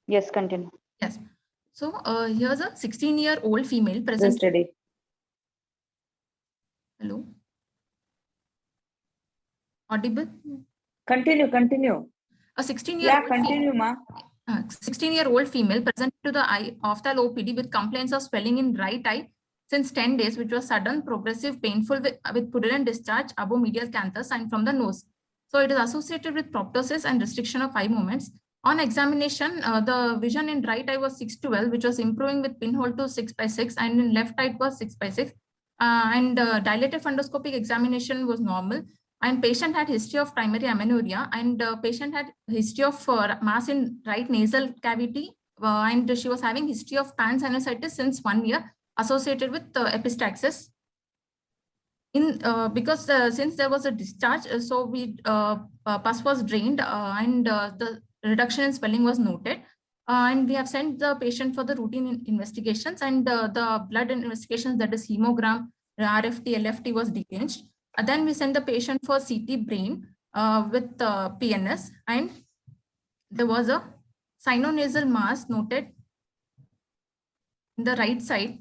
Yes, continue. Yes. So here's a 16-year-old female present. Study. Hello. Audible? Continue. A 16-year-old. Yeah, continue, ma. 16-year-old female presented to the eye of the OPD with complaints of swelling in right eye since 10 days, which was sudden, progressive, painful with pudendal discharge above medial canthus and from the nose. So it is associated with proptosis and restriction of eye movements. On examination, the vision in right eye was 6/12, which was improving with pinhole to 6/6, and in left eye it was 6/6. And dilated fundoscopic examination was normal. And patient had history of primary amenorrhea, and patient had history of mass in right nasal cavity, and she was having history of pansinusitis since 1 year associated with epistaxis. Because since there was a discharge, so pus was drained and the reduction in swelling was noted. And we have sent the patient for the routine investigations, and the blood investigations, that is hemogram, RFT, LFT was deranged. Then we sent the patient for CT brain with PNS, and there was a sinonasal mass noted in the right side.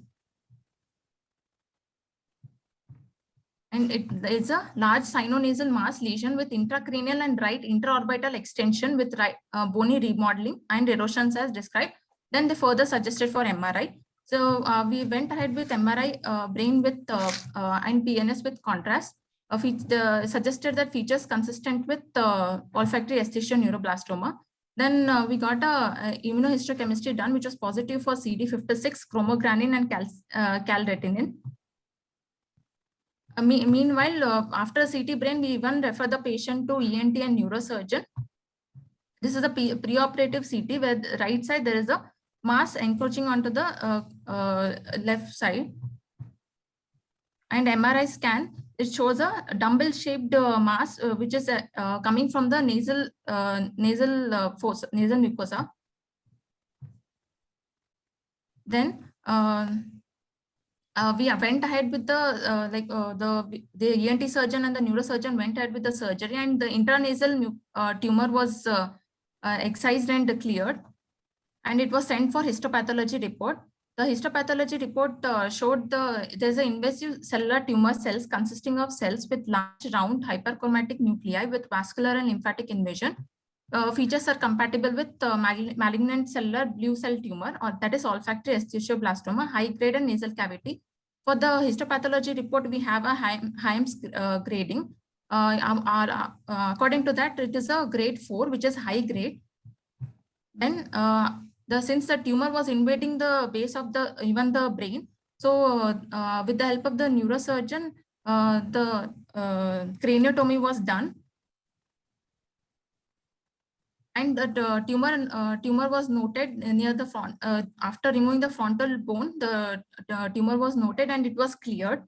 And there is a large sinonasal mass lesion with intracranial and right intraorbital extension with right bony remodeling and erosions as described. Then they further suggested for MRI. So we went ahead with MRI brain with and PNS with contrast. Suggested that features consistent with olfactory esthesioneuroblastoma. Then we got a immunohistochemistry done, which was positive for CD56, chromogranin, and calretinin. Meanwhile, after CT brain, we even refer the patient to ENT and neurosurgeon. This is a preoperative CT where the right side there is a mass encroaching onto the left side. And MRI scan, it shows a dumbbell-shaped mass which is coming from the nasal mucosa. Then we went ahead with the ENT surgeon and the neurosurgeon went ahead with the surgery, and the intranasal tumor was excised and cleared, and it was sent for histopathology report. The histopathology report showed there's an invasive cellular tumor cells consisting of cells with large round hyperchromatic nuclei with vascular and lymphatic invasion. Features are compatible with malignant cellular blue cell tumor, or that is olfactory esthesioblastoma, high grade and nasal cavity. For the histopathology report, we have a Hyams grading. According to that, it is a grade 4, which is high grade. Then since the tumor was invading the base of even the brain, so with the help of the neurosurgeon, the craniotomy was done. And the tumor was noted near the front. After removing the frontal bone, the tumor was noted and it was cleared.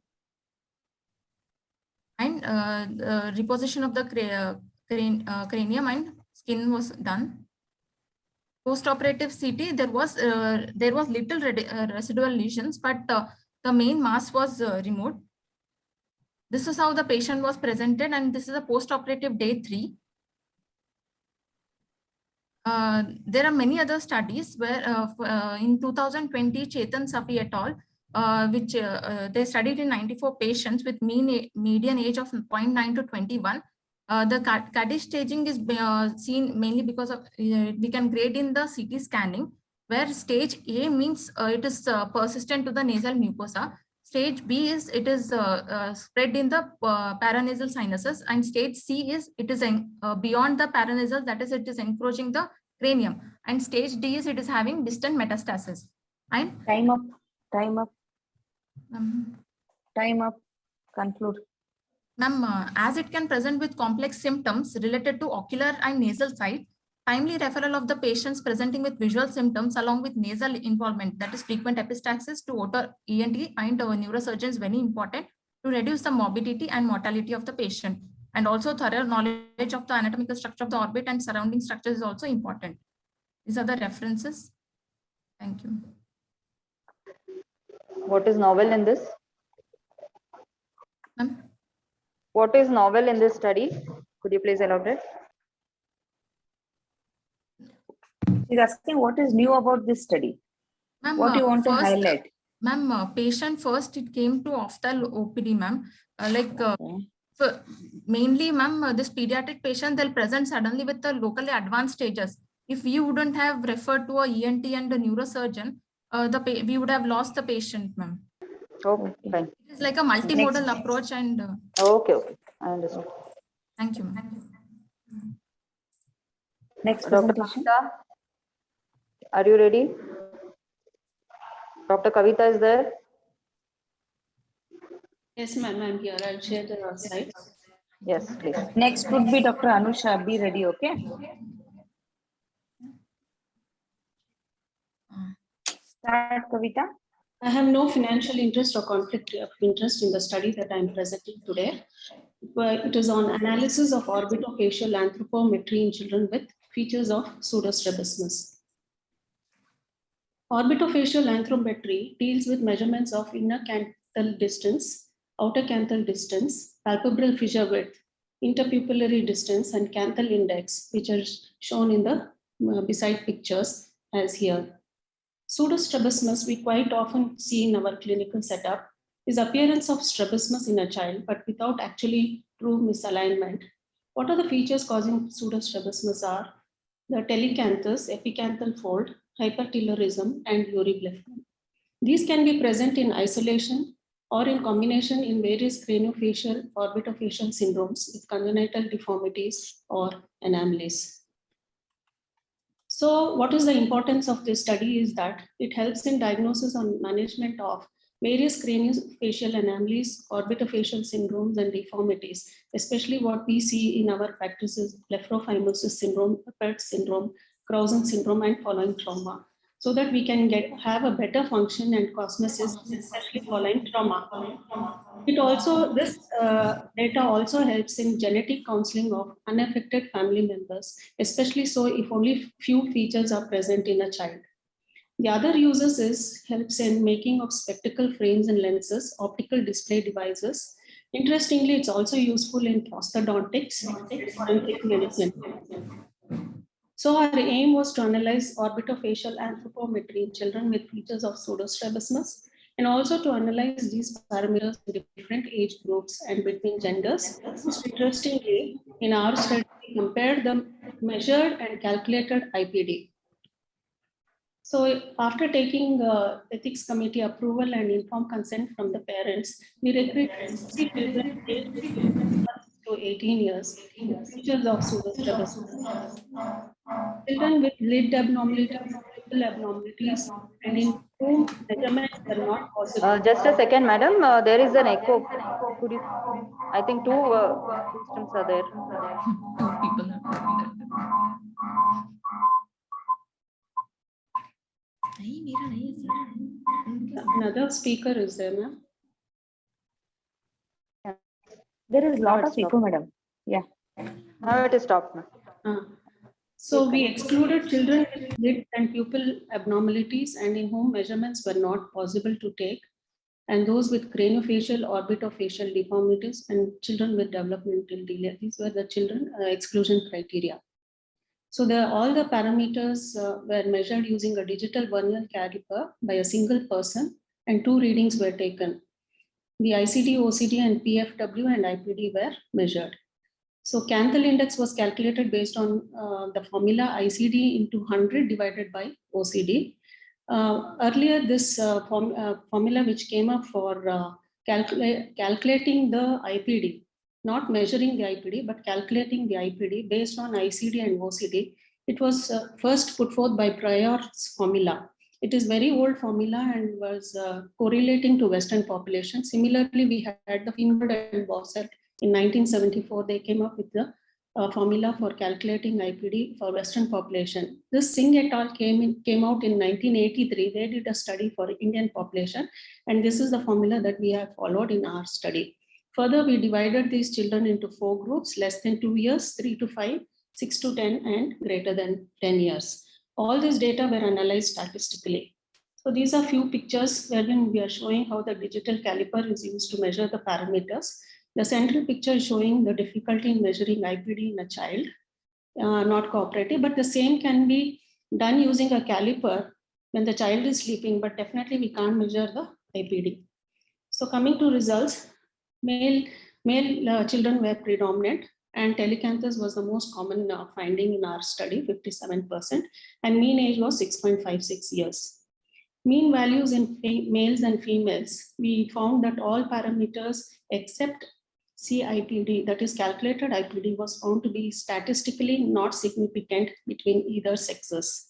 And reposition of the cranium and skin was done. Post-operative CT, there was little residual lesions, but the main mass was removed. This is how the patient was presented, and this is a post-operative day 3. There are many other studies where in 2020, Chetan Sapi et al., which they studied in 94 patients with median age of 0.9 to 21. The Kaddish staging is seen mainly because of we can grade in the CT scanning, where stage A means it is persistent to the nasal mucosa. Stage B is it is spread in the paranasal sinuses, and stage C is it is beyond the paranasal, that is it is encroaching the cranium, and stage D is it is having distant metastasis. And time up. Conclude. Ma'am, as it can present with complex symptoms related to ocular and nasal side, timely referral of the patients presenting with visual symptoms along with nasal involvement, that is frequent epistaxis, to otor ENT and neurosurgeon is very important to reduce the morbidity and mortality of the patient. And also thorough knowledge of the anatomical structure of the orbit and surrounding structures is also important. These are the references. Thank you. What is novel in this? What is novel in this study? Could you please elaborate? She's asking what is new about this study. What you want to highlight? Ma'am, patient first, it came to ophthalm OPD, ma'am. Mainly, ma'am, this pediatric patient, they'll present suddenly with the locally advanced stages. If you wouldn't have referred to a ENT and a neurosurgeon, we would have lost the patient, ma'am. Okay, fine. It's like a multimodal approach and. Okay, I understand. Thank you, ma'am. Next Dr. presentation. Kavita, are you ready? Dr. Kavita is there? Yes, ma'am, I'm here. I'll share the slides. Yes, please. Next would be Dr. Anusha. Be ready, okay? Start, Kavita. I have no financial interest or conflict of interest in the study that I'm presenting today. It is on analysis of orbitofacial anthropometry in children with features of pseudostrabismus. Orbitofacial anthropometry deals with measurements of inner canthal distance, outer canthal distance, palpebral fissure width, interpupillary distance, and canthal index, which are shown in the beside pictures as here. Pseudostrabismus we quite often see in our clinical setup is appearance of strabismus in a child, but without actually true misalignment. What are the features causing pseudostrabismus are the telecanthus, epicanthal fold, hypertelorism, and uriblepharon. These can be present in isolation or in combination in various craniofacial orbitofacial syndromes with congenital deformities or anomalies. So what is the importance of this study is that it helps in diagnosis and management of various craniofacial anomalies, orbitofacial syndromes, and deformities, especially what we see in our practices, blepharophimosis syndrome, Apert syndrome, Krausen syndrome, and following trauma, so that we can have a better function and cosmesis, especially following trauma. It also, this data also helps in genetic counseling of unaffected family members, especially so if only few features are present in a child. The other uses helps in making of spectacle frames and lenses, optical display devices. Interestingly, it's also useful in prosthodontics, forensic medicine. So our aim was to analyze orbitofacial anthropometry in children with features of pseudostrabismus, and also to analyze these parameters in different age groups and between genders. Most interestingly, in our study, we compared the measured and calculated IPD. So after taking ethics committee approval and informed consent from the parents, we recruited 60 children aged to 18 years with features of pseudostrabismus. Children with lid abnormality, pupil abnormalities and in whom measurements were not possible. Just a second, madam. There is an echo. Could you? I think two systems are there. Two people are talking at the Another speaker is there, ma'am. There is a Now lot it's of echo, madam. Yeah. Now it is stopped, ma'am. So we excluded children with lid and pupil abnormalities and in whom measurements were not possible to take, and those with craniofacial, orbitofacial deformities, and children with developmental delay. These were the children exclusion criteria. So all the parameters were measured using a digital vernier caliper by a single person, and 2 readings were taken. The ICD, OCD, and PFW and IPD were measured. So Canthal index was calculated based on the formula ICD into 100 divided by OCD. Earlier, this formula which came up for calculating the IPD, not measuring the IPD, but calculating the IPD based on ICD and OCD, it was first put forth by Pryor's formula. It is very old formula and was correlating to Western population. Similarly, we had the Finwood and Bossert in 1974. They came up with the formula for calculating IPD for Western population. This Singh et al. came out in 1983. They did a study for Indian population, and this is the formula that we have followed in our study. Further, we divided these children into 4 groups: less than 2 years, 3 to 5, 6 to 10, and greater than 10 years. All this data were analyzed statistically. So these are few pictures wherein we are showing how the digital caliper is used to measure the parameters. The central picture is showing the difficulty in measuring IPD in a child, not cooperative, but the same can be done using a caliper when the child is sleeping, but definitely we can't measure the IPD. So coming to results, male children were predominant, and telecanthus was the most common finding in our study, 57%, and mean age was 6.56 years. Mean values in males and females, we found that all parameters except CIPD, that is calculated IPD, was found to be statistically not significant between either sexes.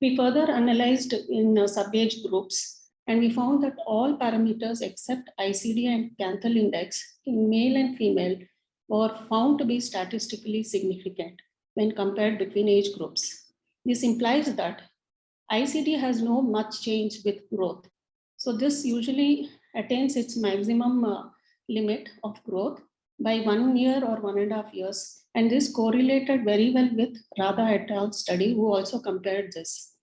We further analyzed in sub-age groups, and we found that all parameters except ICD and Canthal index in male and female were found to be statistically significant when compared between age groups. This implies that ICD has no much change with growth. So this usually attains its maximum limit of growth by 1 year or 1.5 years. And this correlated very well with Radha et al. Study, who also compared this.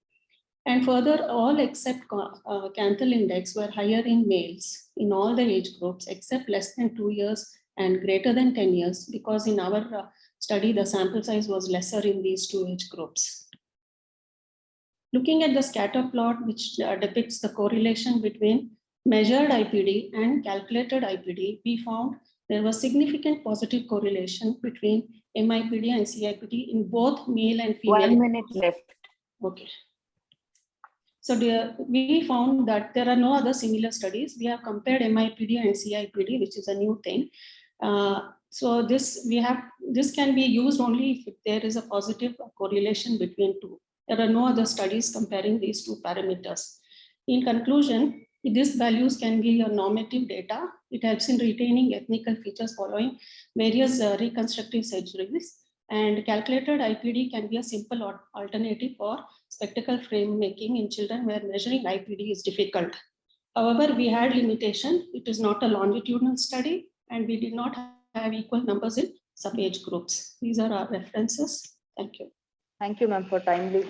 And further, all except Canthal index were higher in males in all the age groups except less than 2 years and greater than 10 years, because in our study, the sample size was lesser in these 2 age groups. Looking at the scatter plot, which depicts the correlation between measured IPD and calculated IPD, we found there was significant positive correlation between MIPD and CIPD in both male and female. 1 minute left. Okay. So we found that there are no other similar studies. We have compared MIPD and CIPD, which is a new thing. So this can be used only if there is a positive correlation between two. There are no other studies comparing these 2 parameters. In conclusion, these values can be a normative data. It helps in retaining ethnical features following various reconstructive surgeries. And calculated IPD can be a simple alternative for spectacle frame making in children where measuring IPD is difficult. However, we had limitation. It is not a longitudinal study, and we did not have equal numbers in sub-age groups. These are our references. Thank you. Thank you, ma'am, for timely,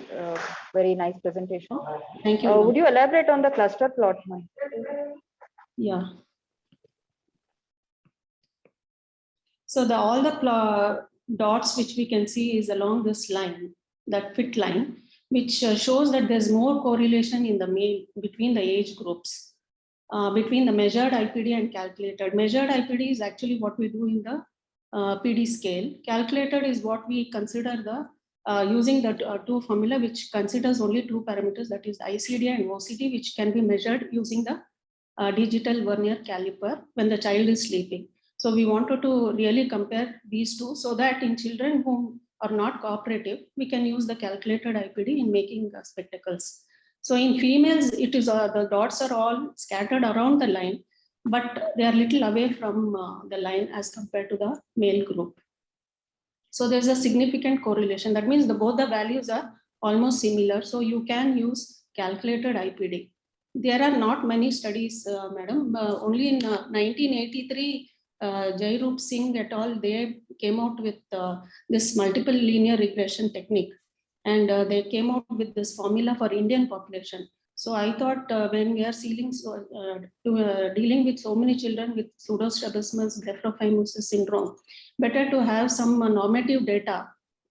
very nice presentation. Thank you. Would you elaborate on the cluster plot, ma'am? Yeah. So all the dots which we can see is along this line, that fit line, which shows that there's more correlation in the between the age groups, between the measured IPD and calculated. Measured IPD is actually what we do in the PD scale. Calculated is what we consider the using the 2 formula, which considers only 2 parameters, that is ICD and OCD, which can be measured using the digital vernier caliper when the child is sleeping. So we wanted to really compare these 2 so that in children whom or not cooperative, we can use the calculated IPD in making spectacles. So in females, it is the dots are all scattered around the line, but they are little away from the line as compared to the male group. So there's a significant correlation. That means both the values are almost similar. So you can use calculated IPD. There are not many studies, madam. Only in 1983, Jairoop Singh et al. They came out with this multiple linear regression technique, and they came out with this formula for Indian population. So I thought when we are dealing with so many children with pseudostrabismus, blepharophimosis syndrome, better to have some normative data,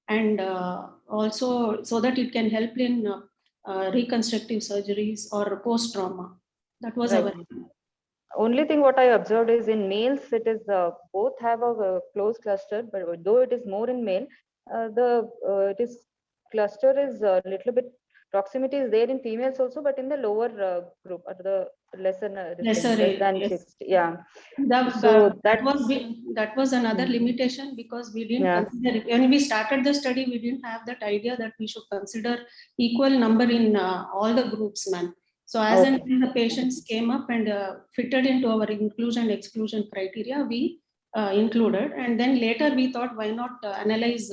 and also so that it can help in reconstructive surgeries or post-trauma. That was Right. our. Only thing what I observed is in males, it is both have a close cluster, but though it is more in male, it is cluster is a little bit proximity is there in females also, but in the lower group or the lesser Lesser less age, than yes. 60. Yeah. That was another limitation, because we didn't consider it. When we started the study, we didn't have that idea that we should consider equal number in all the groups, man. So as and when the patients came up and fitted into our inclusion exclusion criteria, we included, and then later we thought, why not analyze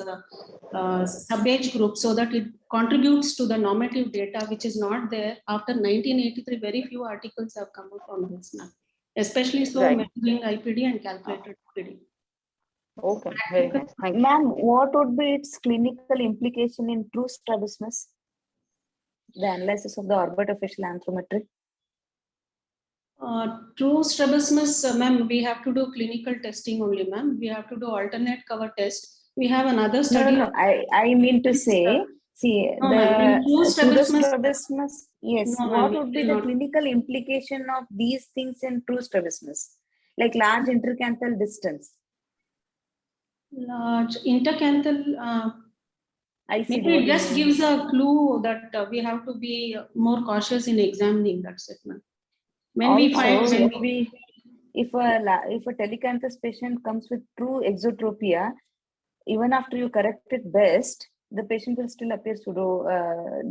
sub-age group so that it contributes to the normative data, which is not there. After 1983, very few articles have come up on this now, especially so measuring IPD and calculated IPD. Okay, very nice. Thank you. Ma'am, what would be its clinical implication in true strabismus? The analysis of the orbitofacial anthrometry. True strabismus, ma'am, we have to do clinical testing only, ma'am. We have to do alternate cover test. We have another study. No, I mean to say, see, the pseudostrabismus, yes, what would be the clinical implication of these things in true strabismus? Like large intercanthal distance. Large intercanthal, maybe it just gives a clue that we have to be more cautious in examining. That's it, ma'am. When we find, if a telecanthus patient comes with true exotropia, even after you correct it best, the patient will still appear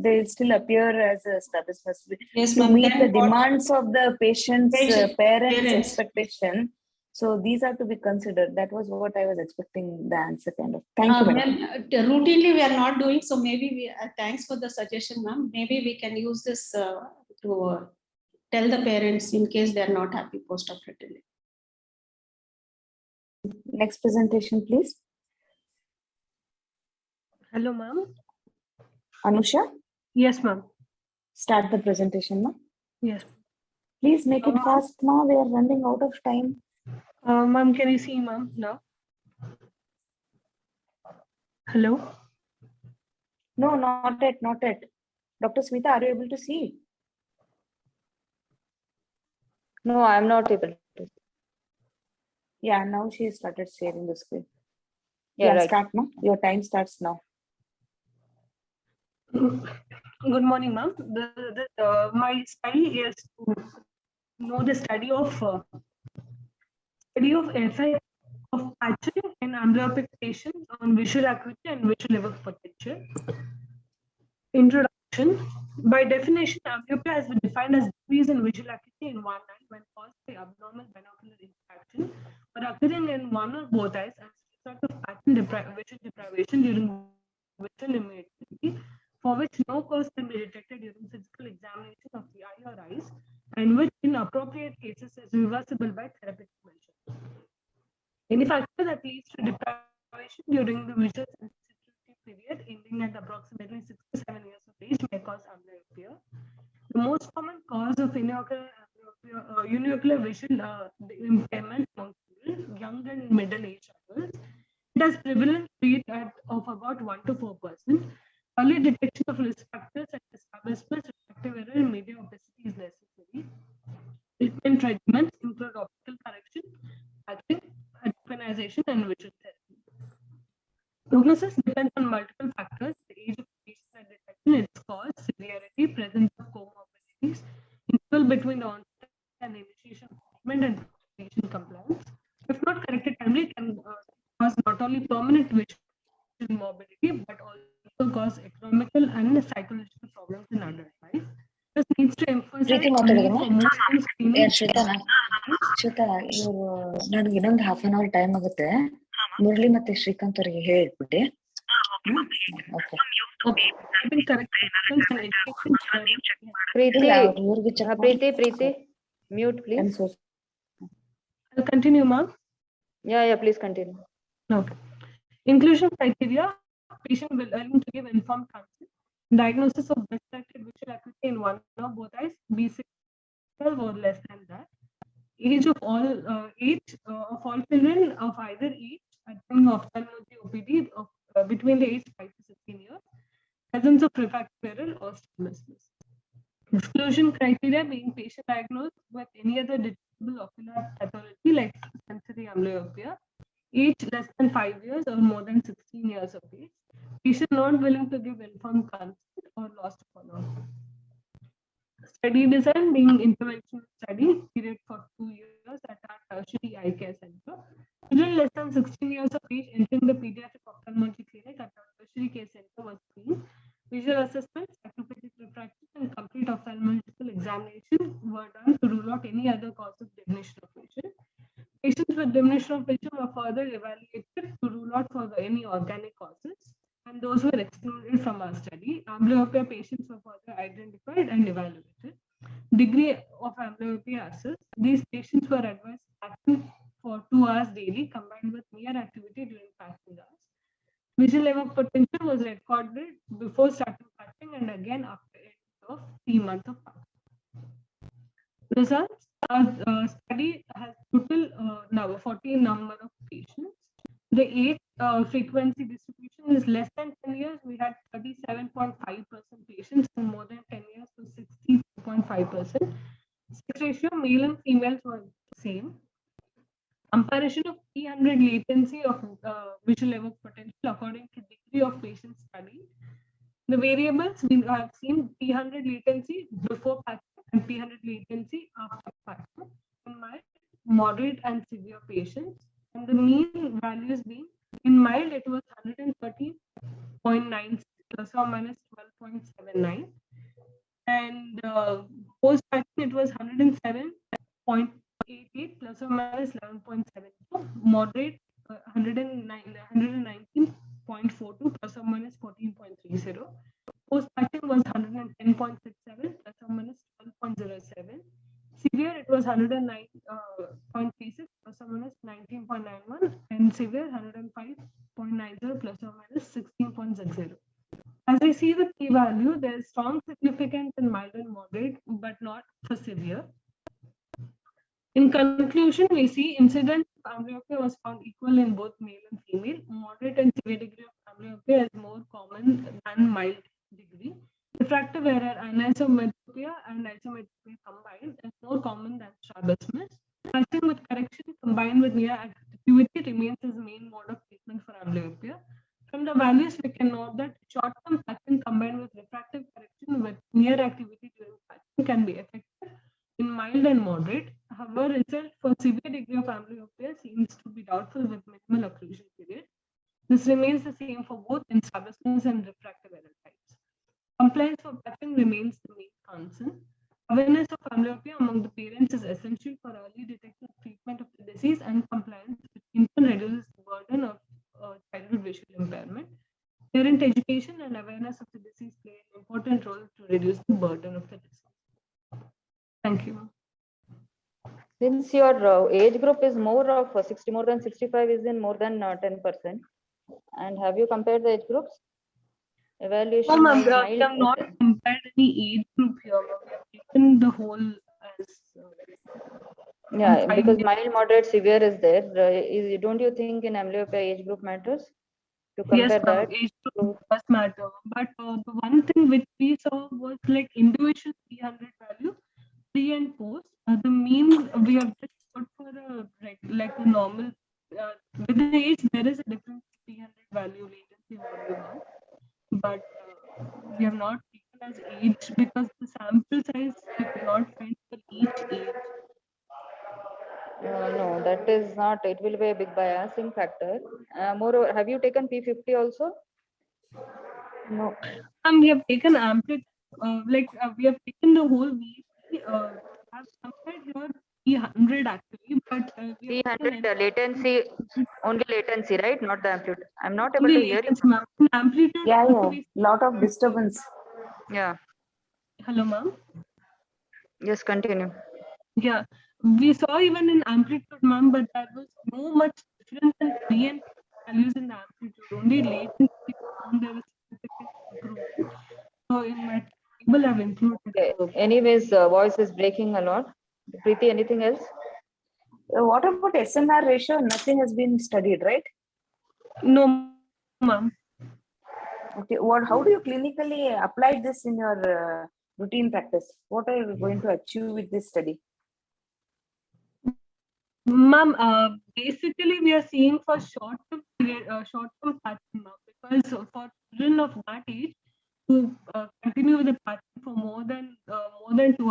they'll still appear as a strabismus. Yes, to meet the demands of the patient's parents' expectation. So these are to be considered. That was what I was expecting the answer kind of. Thank you, madam. Routinely we are not doing, so maybe thanks for the suggestion, ma'am. Maybe we can use this to tell the parents in case they are not happy post-operatively. Next presentation, please. Hello, ma'am. Anusha? Yes, ma'am. Start the presentation, ma'am. Yes. Please make it fast, ma'am. We are running out of time. Ma'am, can you see, ma'am, now? Hello? No, not yet, not yet. Dr. Smita, are you able to see? No, I'm not able to. Yeah, now she started sharing the screen. Yeah, right. Start now. Your time starts now. Good morning, ma'am. My study is to know the study of effect of patching in amblyopic patients on visual acuity and visual level potential. Introduction. By definition, amblyopia has been defined as decrease in visual acuity in one eye when caused by abnormal binocular interaction or occurring in one or both eyes as a result of visual deprivation during visual immediately, for which no cause can be detected during physical examination of the eye or eyes, and which in appropriate cases is reversible by therapeutic measures. Any factor that leads to deprivation during the visual sensitivity period ending at approximately 6 to 7 years of age may cause amblyopia. The most common cause of uniocular vision impairment among children, young and middle-aged adults. It has prevalent rate of about 1 to 4%. Early detection of risk factors such as strabismus, refractive error, and media opacity is necessary. Treatment regimens include optical correction, patching, tokenization, and visual therapy. Prognosis depends on multiple factors: the age of the patient at detection, its cause, severity, presence of comorbidities, interval between the onset and initiation of treatment, and patient compliance. If not corrected timely, can cause not only permanent visual morbidity needs to emphasize Preethi the need ಮಾತಾಡೋದಮ್ಮ for more screening. Shweta ಇವ್ರು ನನಗೆ ಇನ್ನೊಂದು half an hour time ಆಗುತ್ತೆ. ಮುರಳಿ ಮತ್ತೆ ಶ್ರೀಕಾಂತ್ ಅವರಿಗೆ ಹೇಳ್ಬಿಟ್ಟೆ. Preeti, mute please. I'll continue, ma'am. Yeah, please continue. Okay. Inclusion criteria: patient willing to give informed consent. Diagnosis of distracted visual acuity in one or both eyes, B6 or less than that. Age of all children of either age attending ophthalmology OPD between the age 5 to 16 years. Presence of refractive error or strabismus. Exclusion criteria being patient diagnosed with any other detectable ocular pathology like sensory amblyopia, age less than 5 years or more than 16 years of age, patient not willing to give informed consent or lost follow-up. Study design being intervention study period for 2 years at our tertiary eye care center. Children less than 16 years of age entering the pediatric ophthalmology clinic at our tertiary care center was screened. Visual assessments, acrobatic refraction, and complete ophthalmological examination were done to rule out any other cause of diminution of vision. Patients with diminution of vision were further evaluated to rule out for any organic causes, and those were excluded from our study. Amblyopia patients were further identified and evaluated. Degree of amblyopia assessed. These patients were advised acting for 2 hours daily combined with mere activity during fasting hours. Visual level potential was recorded before starting fasting and again after end of 3 months of fasting. Results: our study has total now 14 number of patients. The age frequency distribution is less than 10 years. We had 37.5% patients, and more than 10 years to 60.5%. Sex ratio, male and females were the same. Comparison of 300 latency of visual level potential according to degree of patient studied. The variables we have seen 300 latency before patching and 300 latency after patching in mild, moderate, and severe patients. And the mean values being in mild it was 113.96 plus or minus 12.79, and post patching it was 107.88 plus or minus 11.72, moderate 119.42 plus or minus 14.30. Post patching was 110.67 plus or minus 12.07. Severe it was 109.36 plus or minus 19.91, and severe 105.90 plus or minus 16.60. As I see the p-value, there is strong significance in mild and moderate, but not for severe. In conclusion, we see incidence of amblyopia was found equal in both male and female. Moderate and severe degree of amblyopia is more common than mild degree. Refractive error, anisometropia and isometropia combined is more common than strabismus. Patching with correction combined with mere activity remains as main mode of treatment for amblyopia. From the values, we can note that short-term patching combined with refractive correction with mere activity during patching can be effective in mild and moderate. However, result for severe degree of amblyopia seems to be doubtful with minimal occlusion period. This remains the same for both in strabismus and refractive error types. Compliance for patching remains the main concern. Awareness of amblyopia among the parents is essential for early detection of treatment of the disease and compliance, which in turn reduces the burden of childhood visual impairment. Parent education and awareness of the disease play an important role to reduce the burden of the disease. Thank you. Since your age group is more of 60, more than 65 is in more than 10%. And have you compared the age groups? Evaluation. No, ma'am, we have not compared any age group here. We have taken the whole as. Yeah, because mild, moderate, severe is there. Don't you think in amblyopia age group matters? To compare yes, that? Age group does matter. But the one thing which we saw was like individual 300 value, pre and post. The mean we have just put for like the normal. With the age, there is a difference 300 value, latency value now. But we have not taken as age because the sample size we could not find for each age. No, that is not. It will be a big biasing factor. Moreover, have you taken P50 also? No. We have taken amplitude we have taken the whole VP, have compared here 300 actually, but we have 300 latency, only latency, right? Not the amplitude. I'm not able only to hear you. latency, ma'am. Amplitude. Yeah, also yeah. Lot of disturbance. Yeah. Hello, ma'am. Just continue. Yeah, we saw even in amplitude, ma'am, but there was no much difference in pre and post values in the amplitude. Only latency found there was significant improvement. So in my table, I've included. Okay. Anyways, voice is breaking a lot. Preeti, anything else? What about SNR ratio? Nothing has been studied, right? No, ma'am. Okay. How do you clinically apply this in your routine practice? What are you going to achieve with this study? Ma'am, basically we are seeing for short-term period, short-term pattern, ma'am, because for children of that age to continue with the pattern for more than 2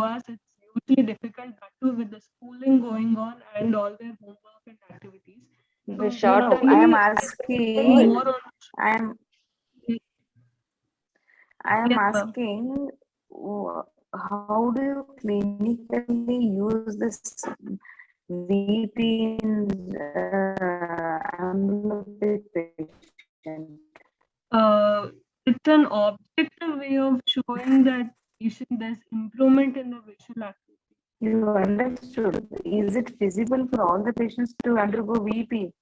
hours, it's usually difficult. That too with the schooling going on and all their homework and activities. So The short No, I am asking. more on. I am Yes, ma'am. asking. How do you clinically use this VP in amyloid patient? It's an objective way of showing that there's improvement in the visual acuity. You understood. Is it feasible for all the patients to undergo VP?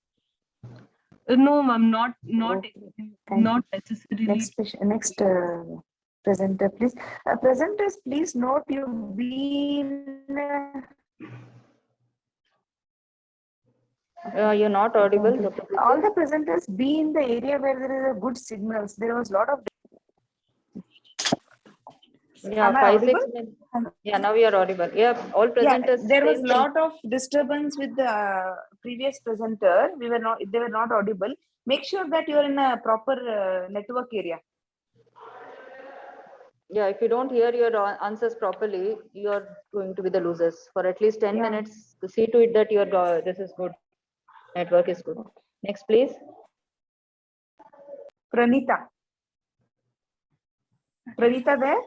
No, ma'am, not Okay, thank not you. necessarily. Next presenter, please. Presenters, please note you've been. You're not audible. Thank you. Dr. Preeti. All the presenters be in the area where there is a good signals. There was a lot of. Yeah, Am I 5, 6 audible? minutes. Yeah, now you are audible. Yeah, all presenters. Yeah, there was same a thing. lot of disturbance with the previous presenter. They were not audible. Make sure that you're in a proper network area. Yeah, if you don't hear your answers properly, you're going to be the losers for at least 10 minutes to see to it that your this is good. Network is good. Next, please. Pranita. Pranita there?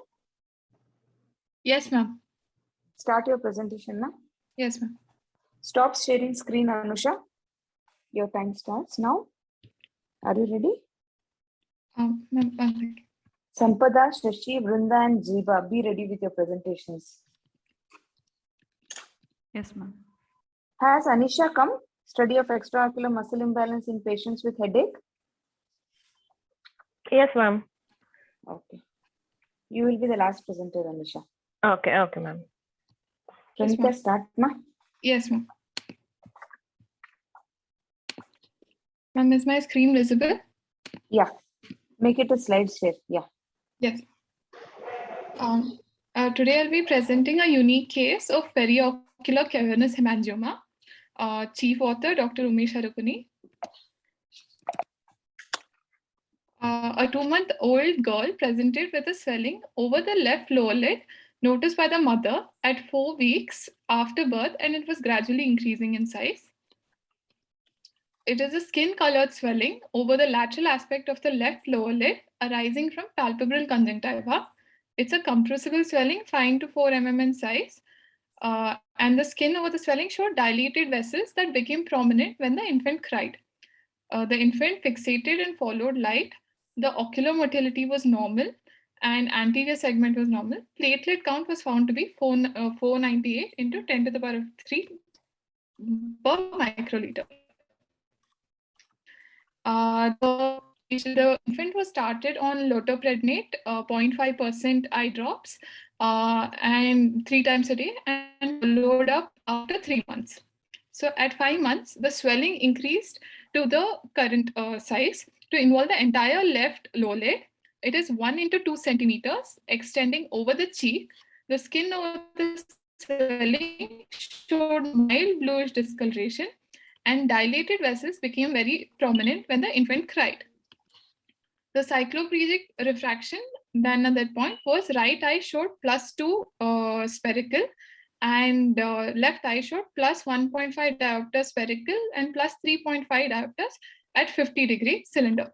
Yes, ma'am. Start your presentation now. Yes, ma'am. Stop sharing screen, Anusha. Your time starts now. Are you ready? Ma'am. Sampada, Shashi, Vrinda, and Jeeva, be ready with your presentations. Yes, ma'am. Has Anisha come? Study of extraocular muscle imbalance in patients with headache? Yes, ma'am. Okay. You will be the last presenter, Anisha. Okay, ma'am. Yes, Pranita, ma'am. start, ma. Yes, ma'am. Ma'am, is my screen visible? Yeah. Make it a slide share. Yeah. Yes. Today I'll be presenting a unique case of periocular cavernous hemangioma. Chief author, Dr. Umesh Harupani. A 2-month-old girl presented with a swelling over the left lower lid noticed by the mother at 4 weeks after birth, and it was gradually increasing in size. It is a skin-colored swelling over the lateral aspect of the left lower lid arising from palpebral conjunctiva. It's a compressible swelling 5 to 4 mm in size. And the skin over the swelling showed dilated vessels that became prominent when the infant cried. The infant fixated and followed light. The ocular motility was normal and anterior segment was normal. Platelet count was found to be 498 into 10 to the power of 3 per microliter. The infant was started on lotoprednate, 0.5% eye drops, and 3 times a day, and followed up after 3 months. So at 5 months, the swelling increased to the current size to involve the entire left lower lid. It is 1 into 2 centimeters, extending over the cheek. The skin over the swelling showed mild bluish discoloration, and dilated vessels became very prominent when the infant cried. The cycloplegic refraction done at that point was right eye showed +2 spherical, and left eye showed +1.5 diopter spherical and +3.5 diopters at 50-degree cylinder.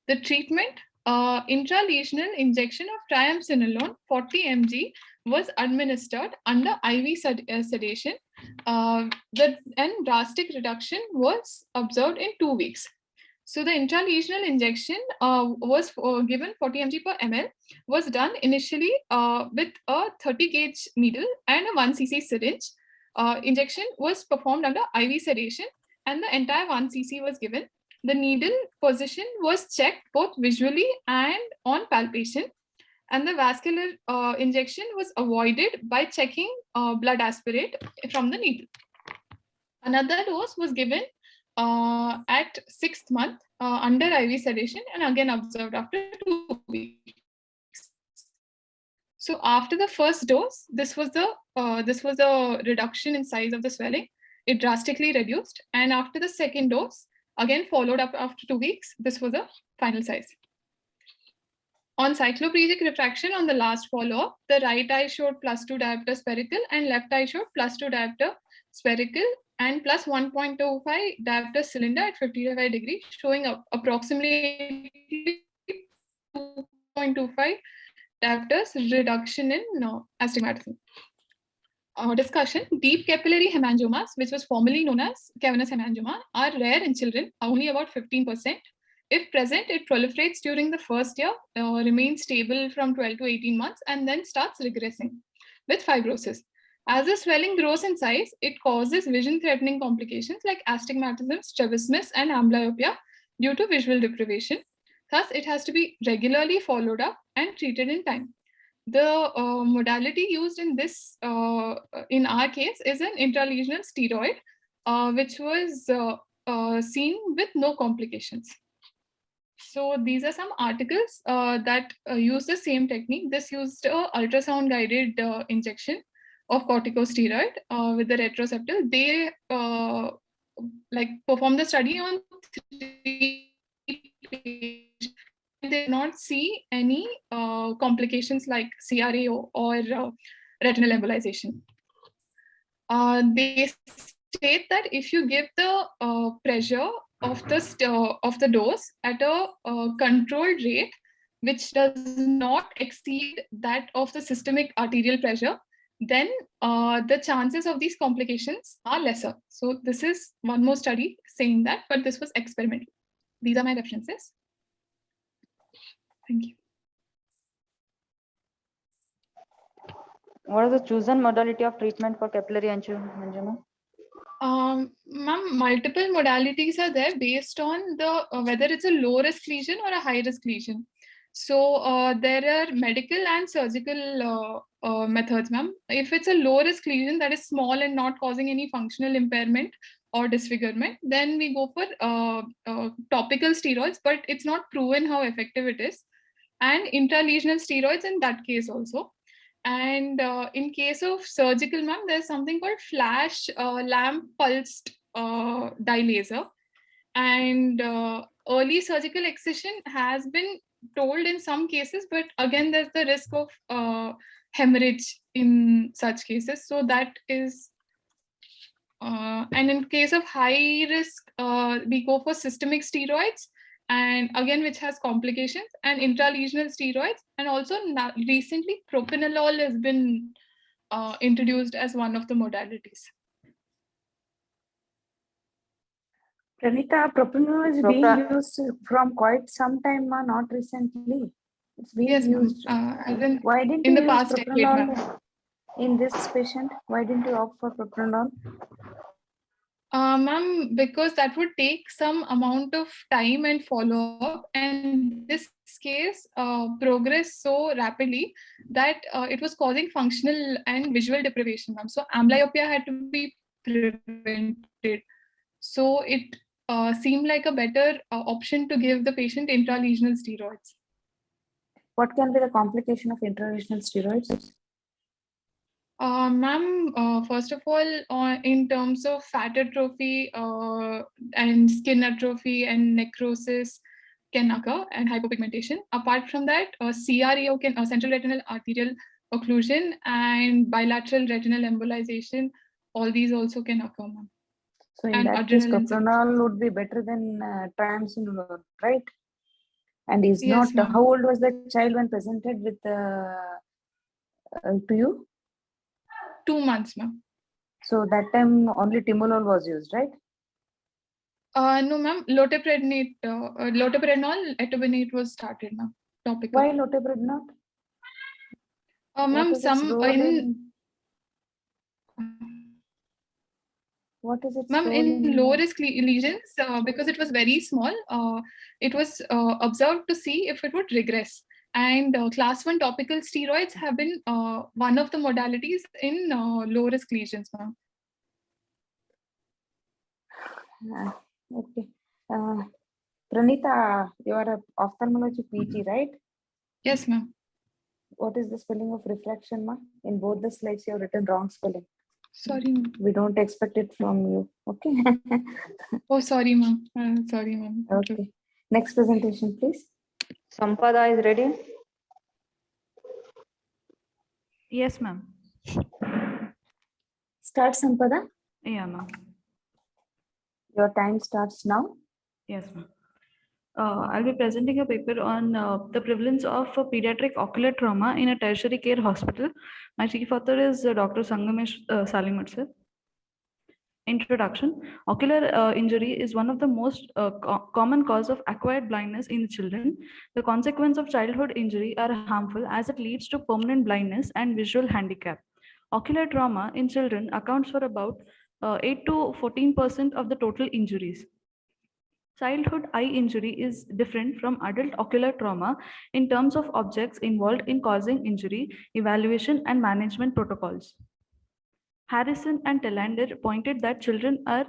The treatment intralesional injection of triamcinolone 40 mg was administered under IV sedation. And drastic reduction was observed in 2 weeks. So the intralesional injection was given 40 mg per ml, was done initially with a 30 gauge needle and a 1 cc syringe. Injection was performed under IV sedation and the entire 1 cc was given. The needle position was checked both visually and on palpation, and the vascular injection was avoided by checking blood aspirate from the needle. Another dose was given at 6th month under IV sedation and again observed after 2 weeks. So after the first dose, this was the reduction in size of the swelling. It drastically reduced, and after the second dose, again followed up after 2 weeks, this was the final size. On cycloplegic refraction on the last follow-up, the right eye showed +2 diopter spherical and left eye showed +2 diopter spherical and plus 1.25 diopter cylinder at 55 degrees, showing approximately 2.25 diopters reduction in astigmatism. Discussion: deep capillary hemangiomas, which was formerly known as cavernous hemangioma, are rare in children, only about 15%. If present, it proliferates during the first year, remains stable from 12 to 18 months, and then starts regressing with fibrosis. As the swelling grows in size, it causes vision-threatening complications like astigmatism, strabismus, and amblyopia due to visual deprivation. Thus, it has to be regularly followed up and treated in time. The modality used in this, in our case, is an intralesional steroid, which was seen with no complications. So these are some articles that use the same technique. This used a ultrasound-guided injection of corticosteroid with the retroceptal. They performed the study on 3 patients. They did not see any complications like CRAO or retinal embolization. They state that if you give the pressure of the dose at a controlled rate, which does not exceed that of the systemic arterial pressure, then the chances of these complications are lesser. So this is one more study saying that, but this was experimental. These are my references. Thank you. What is the chosen modality of treatment for capillary angioma? Ma'am, multiple modalities are there based on the whether it's a low risk lesion or a high risk lesion. So there are medical and surgical methods, ma'am. If it's a low risk lesion that is small and not causing any functional impairment or disfigurement, then we go for topical steroids, but it's not proven how effective it is, and intralesional steroids in that case also. And in case of surgical, ma'am, there's something called flash lamp pulsed dye laser. And early surgical excision has been told in some cases, but again, there's the risk of hemorrhage in such cases. So that is, and in case of high risk, we go for systemic steroids, and again, which has complications, and intralesional steroids, and also recently propranolol has been introduced as one of the modalities. Pranita, propranolol is being used from quite some time, not recently. It's being used. Why didn't you use propranolol in this patient? Why didn't you opt for propranolol? Ma'am, because that would take some amount of time and follow-up, and this case progressed so rapidly that it was causing functional and visual deprivation, ma'am. So amblyopia had to be prevented. So it seemed like a better option to give the patient intralesional steroids. What can be the complication of intralesional steroids? Ma'am, first of all, in terms of fat atrophy and skin atrophy and necrosis can occur, and hypopigmentation. Apart from that, CRAO can central retinal arterial occlusion and bilateral retinal embolization. All these also can occur, ma'am. So in that case, propranolol would be better than triamcinolone, right? And is Yes, not, ma'am. how old was the child when presented with to you? 2 months, ma'am. So that time only timolol was used, right? No, ma'am. Loteprednol, etobenate was started, ma'am. Topical. Why loteprednol? Ma'am, What is its Ma'am, role in low risk lesions, because it was very small, it was observed to see if it would regress. And class 1 topical steroids have been one of the modalities in low risk lesions, ma'am. Okay. Pranita, you are a ophthalmology PG, right? Yes, ma'am. What is the spelling of refraction, ma? In both the slides, you have written wrong spelling. Sorry, ma'am. We don't expect it from you. Okay. Oh, sorry, ma'am. Sorry, ma'am. Okay. Next presentation, please. Sampada is ready. Yes, ma'am. Start, Sampada. Yeah, ma'am. Your time starts now. Yes, ma'am. I'll be presenting a paper on the prevalence of pediatric ocular trauma in a tertiary care hospital. My chief author is Dr. Sangamesh Salimut, sir. Introduction. Ocular injury is one of the most common cause of acquired blindness in children. The consequences of childhood injury are harmful as it leads to permanent blindness and visual handicap. Ocular trauma in children accounts for about 8 to 14% of the total injuries. Childhood eye injury is different from adult ocular trauma in terms of objects involved in causing injury, evaluation, and management protocols. Harrison and Telander pointed that children are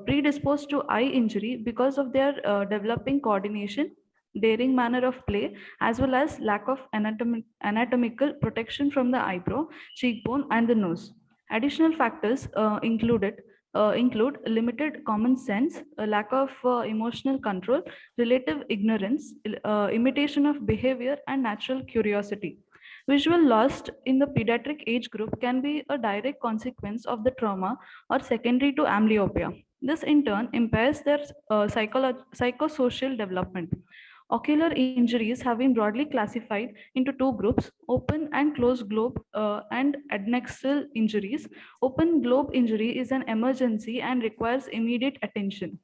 predisposed to eye injury because of their developing coordination, daring manner of play, as well as lack of anatomical protection from the eyebrow, cheekbone, and the nose. Additional factors include limited common sense, a lack of emotional control, relative ignorance, imitation of behavior, and natural curiosity. Visual loss in the pediatric age group can be a direct consequence of the trauma or secondary to amblyopia. This in turn impairs their psychosocial development. Ocular injuries have been broadly classified into two groups, open and closed globe and adnexal injuries. Open globe injury is an emergency and requires immediate attention.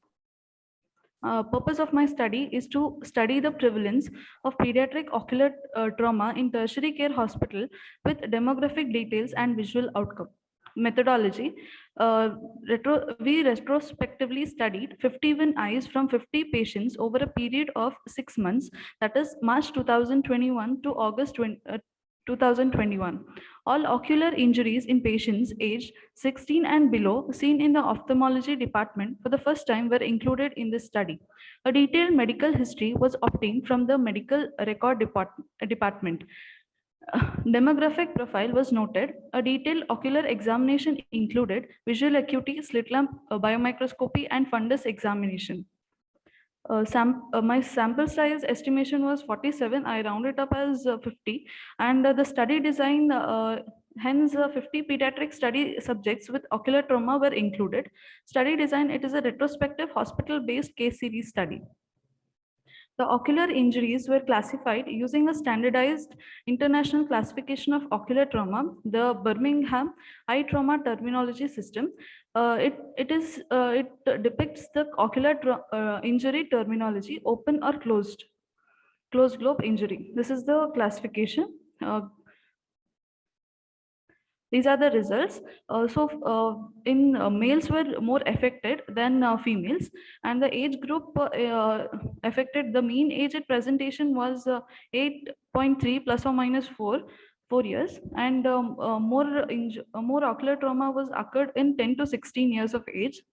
Purpose of my study is to study the prevalence of pediatric ocular trauma in tertiary care hospital with demographic details and visual outcome. Methodology. We retrospectively studied 51 eyes from 50 patients over a period of 6 months, that is March 2021 to August 2021. All ocular injuries in patients aged 16 and below seen in the ophthalmology department for the first time were included in this study. A detailed medical history was obtained from the medical record department. Demographic profile was noted. A detailed ocular examination included visual acuity, slit lamp biomicroscopy, and fundus examination. My sample size estimation was 47. I rounded up as 50. And the study design, hence 50 pediatric study subjects with ocular trauma were included. Study design, it is a retrospective hospital-based case series study. The ocular injuries were classified using a standardized international classification of ocular trauma, the Birmingham Eye Trauma Terminology System. It depicts the ocular injury terminology, open or closed globe injury. This is the classification. These are the results. Males were more affected than females, and the age group affected, the mean age at presentation was 8.3 plus or minus 4 years, and more ocular trauma was occurred in 10 to 16 years of age.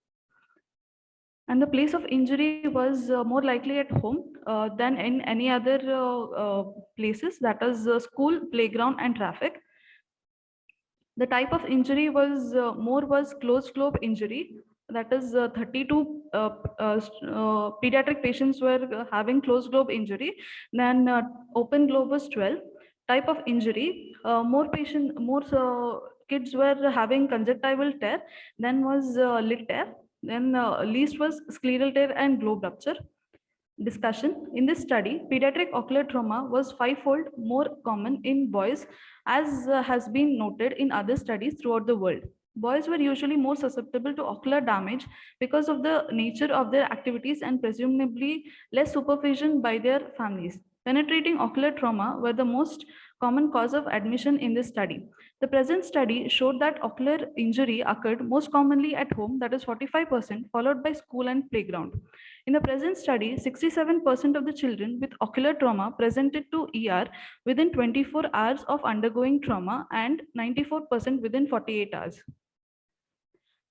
And the place of injury was more likely at home than in any other places, that is school, playground, and traffic. The type of injury was closed globe injury. That is 32 pediatric patients were having closed globe injury. Then open globe was 12. Type of injury, more kids were having conjunctival tear. Then was lid tear. Then least was scleral tear and globe rupture. discussion. In this study, pediatric ocular trauma was fivefold more common in boys, as has been noted in other studies throughout the world. Boys were usually more susceptible to ocular damage because of the nature of their activities and presumably less supervision by their families. Penetrating ocular trauma were the most common cause of admission in this study. The present study showed that ocular injury occurred most commonly at home, that is 45%, followed by school and playground. In the present study, 67% of the children with ocular trauma presented to ER within 24 hours of undergoing trauma and 94% within 48 hours.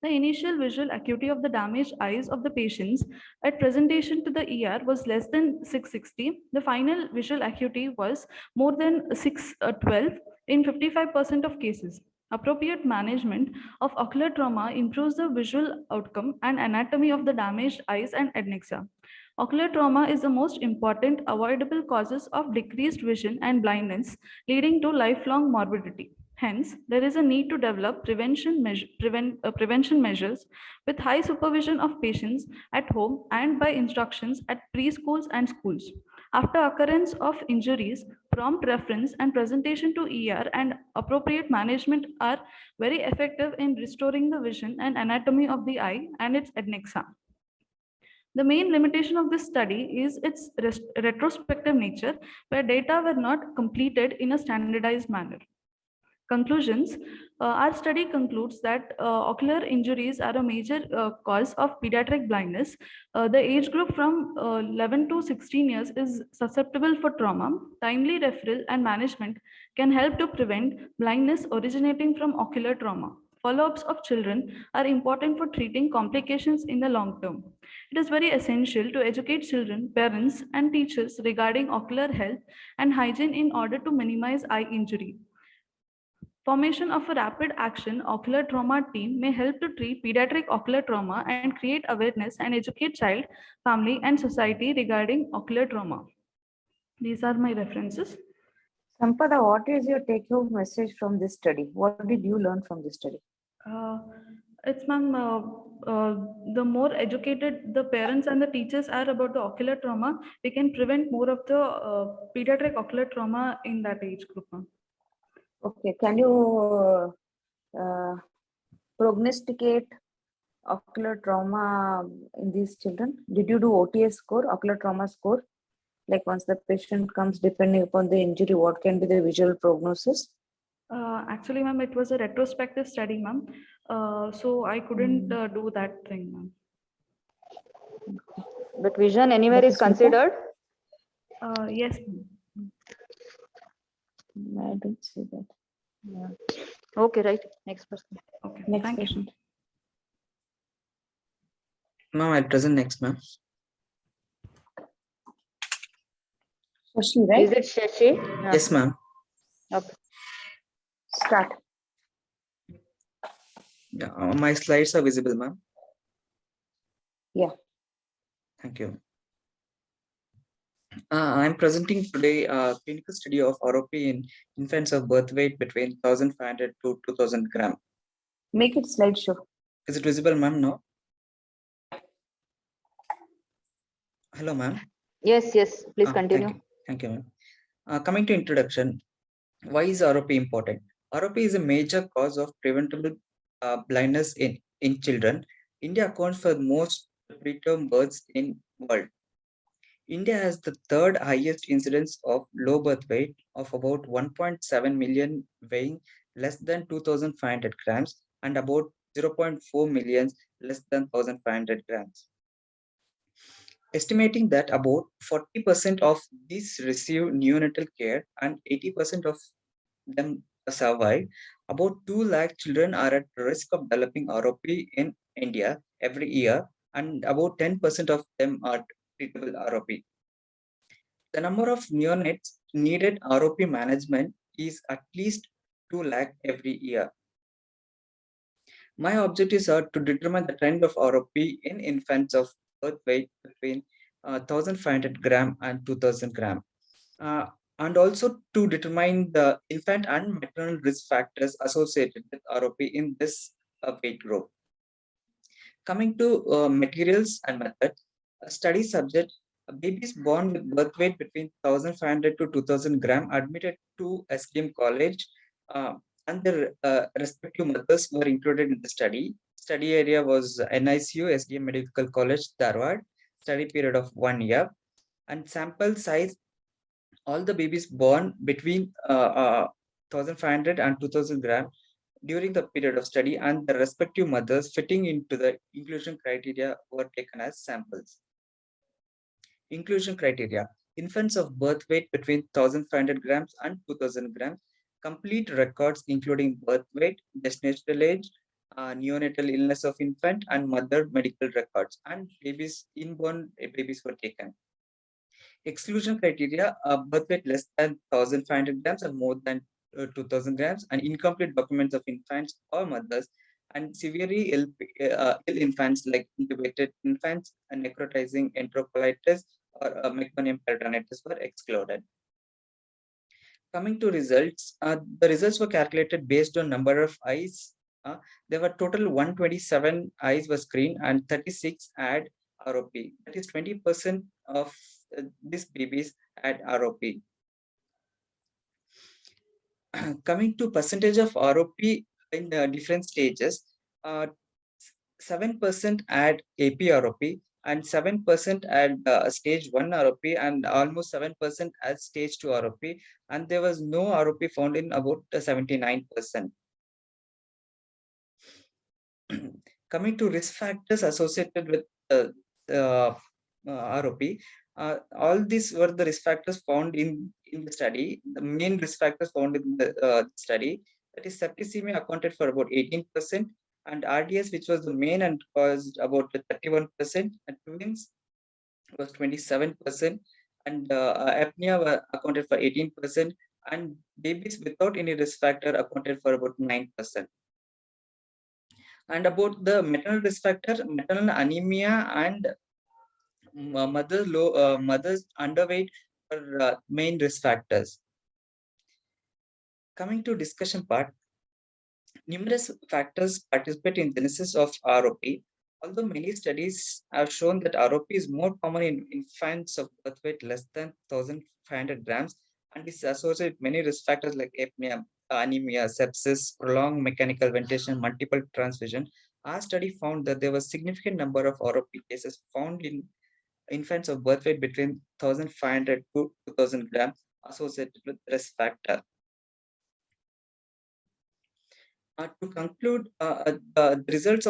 The initial visual acuity of the damaged eyes of the patients at presentation to the ER was less than 660. The final visual acuity was more than 612 in 55% of cases. Appropriate management of ocular trauma improves the visual outcome and anatomy of the damaged eyes and adnexa. Ocular trauma is the most important avoidable causes of decreased vision and blindness, leading to lifelong morbidity. Hence, there is a need to develop prevention measures with high supervision of patients at home and by instructions at preschools and schools. After occurrence of injuries, prompt reference and presentation to ER and appropriate management are very effective in restoring the vision and anatomy of the eye and its adnexa. The main limitation of this study is its retrospective nature, where data were not completed in a standardized manner. Conclusions. Our study concludes that ocular injuries are a major cause of pediatric blindness. The age group from 11 to 16 years is susceptible for trauma. Timely referral and management can help to prevent blindness originating from ocular trauma. Follow-ups of children are important for treating complications in the long term. It is very essential to educate children, parents, and teachers regarding ocular health and hygiene in order to minimize eye injury. Formation of a rapid action ocular trauma team may help to treat pediatric ocular trauma and create awareness and educate child, family, and society regarding ocular trauma. These are my references. Sampada, what is your take-home message from this study? What did you learn from this study? It's ma'am, the more educated the parents and the teachers are about the ocular trauma, we can prevent more of the pediatric ocular trauma in that age group. Okay, can you prognosticate ocular trauma in these children? Did you do OTA score, ocular trauma score? Like once the patient comes, depending upon the injury, what can be the visual prognosis? Actually, ma'am, it was a retrospective study, ma'am. So I couldn't do that thing, ma'am. But vision anywhere is considered? Yes. I don't see that. Yeah. Okay, right. Next person. Okay. Next patient. Ma'am, I'll present next, ma'am. Shashi, right? Is it Shashi? Yeah. Yes, ma'am. Okay. Start. Yeah, my slides are visible, ma'am. Yeah. Thank you. I'm presenting today a clinical study of ROP in infants of birth weight between 1,500 to 2,000 gram. Make it slideshow. Is it visible, ma'am, now? Hello, ma'am. Yes, yes. Please continue. Thank you, ma'am. Coming to introduction, why is ROP important? ROP is a major cause of preventable blindness in children. India accounts for most preterm births in world. India has the third highest incidence of low birth weight of about 1.7 million weighing less than 2,500 grams and about 0.4 million less than 1,500 grams. Estimating that about 40% of these receive neonatal care and 80% of them survive, about 2 lakh children are at risk of developing ROP in India every year, and about 10% of them are treatable ROP. The number of neonates needed ROP management is at least 2 lakh every year. My objectives are to determine the trend of ROP in infants of birth weight between 1,500 gram and 2,000 gram. And also to determine the infant and maternal risk factors associated with ROP in this weight group. Coming to materials and methods, study subject Babies born with birth weight between 1,500 to 2,000 gram admitted to SDM college and their respective mothers were included in the study. Study area was NICU, SDM Medical College, Dharwad. Study period of 1 year. And sample size, all the babies born between 1,500 and 2,000 gram during the period of study and the respective mothers fitting into the inclusion criteria were taken as samples. Inclusion criteria: infants of birth weight between 1,500 grams and 2,000 grams, complete records including birth weight, gestational age, neonatal illness of infant, and mother medical records, and babies, inborn babies were taken. Exclusion criteria: birth weight less than 1,500 grams and more than 2,000 grams, and incomplete documents of infants or mothers, and severely ill infants like intubated infants and necrotizing enterocolitis or meconium peritonitis were excluded. Coming to results, the results were calculated based on number of eyes. There were total 127 eyes were screened and 36 had ROP. That is 20% of these babies had ROP. Coming to percentage of ROP in different stages, 7% had AP ROP and 7% at stage 1 ROP and almost 7% at stage 2 ROP, and there was no ROP found in about 79%. Coming to risk factors associated with ROP, all these were the risk factors found in the study. The main risk factors found in the study, that is septicemia, accounted for about 18%, and RDS, which was the main and caused about 31%, and twins was 27%, and apnea were accounted for 18%, and babies without any risk factor accounted for about 9%. And about the maternal risk factor, maternal anemia and mothers underweight are main risk factors. Coming to discussion part, numerous factors participate in genesis of ROP. Although many studies have shown that ROP is more common in infants of birth weight less than 1,500 grams and is associated with many risk factors like apnea, anemia, sepsis, prolonged mechanical ventilation, multiple transfusion, our study found that there was significant number of ROP cases found in infants of birth weight between 1,500 to 2,000 grams associated with risk factor. To conclude, the results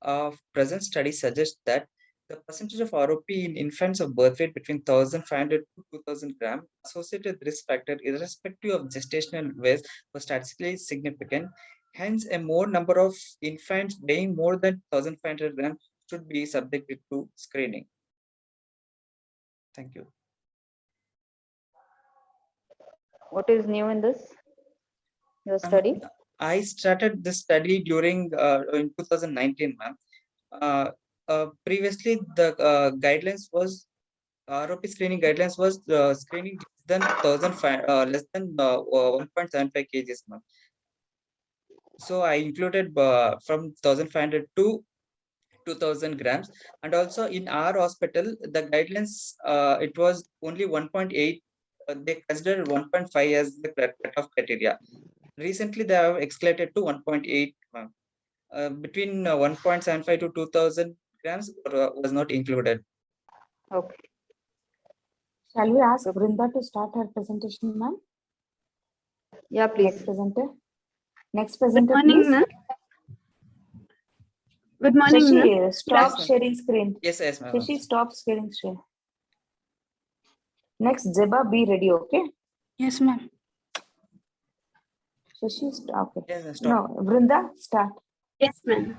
of present study suggest that the percentage of ROP in infants of birth weight between 1,500 to 2,000 grams associated with risk factor irrespective of gestational weight was statistically significant. Hence, a more number of infants weighing more than 1,500 grams should be subjected to screening. Thank you. What is new in this, your study? I started this study during in 2019, ma'am. Previously, the guidelines was ROP screening guidelines was screening less than 1.75 kgs, ma'am. So I included from 1,500 to 2,000 grams, and also in our hospital, the guidelines it was only 1.8. They considered 1.5 as the cutoff criteria. Recently, they have escalated to 1.8. Between 1.75 to 2,000 grams was not included. Okay. Shall we ask Vrinda to start her presentation, ma'am? Yeah, please. Next presenter, Good morning, please. ma'am. Good morning, Shashi, ma'am. stop Yes, sharing screen. Yes, ma'am. Shashi, stop sharing screen. Next, Zeba, be ready, okay? Yes, ma'am. Shashi, stop. Okay. Yes, stop. No, Vrinda, start. Yes, ma'am.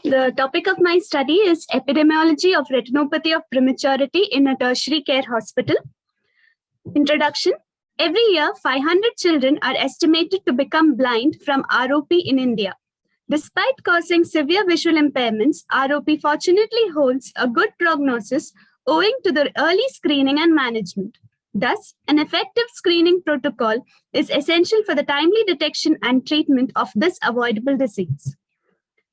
The topic of my study is epidemiology of retinopathy of prematurity in a tertiary care hospital. Introduction. Every year, 500 children are estimated to become blind from ROP in India. Despite causing severe visual impairments, ROP fortunately holds a good prognosis owing to the early screening and management. Thus, an effective screening protocol is essential for the timely detection and treatment of this avoidable disease.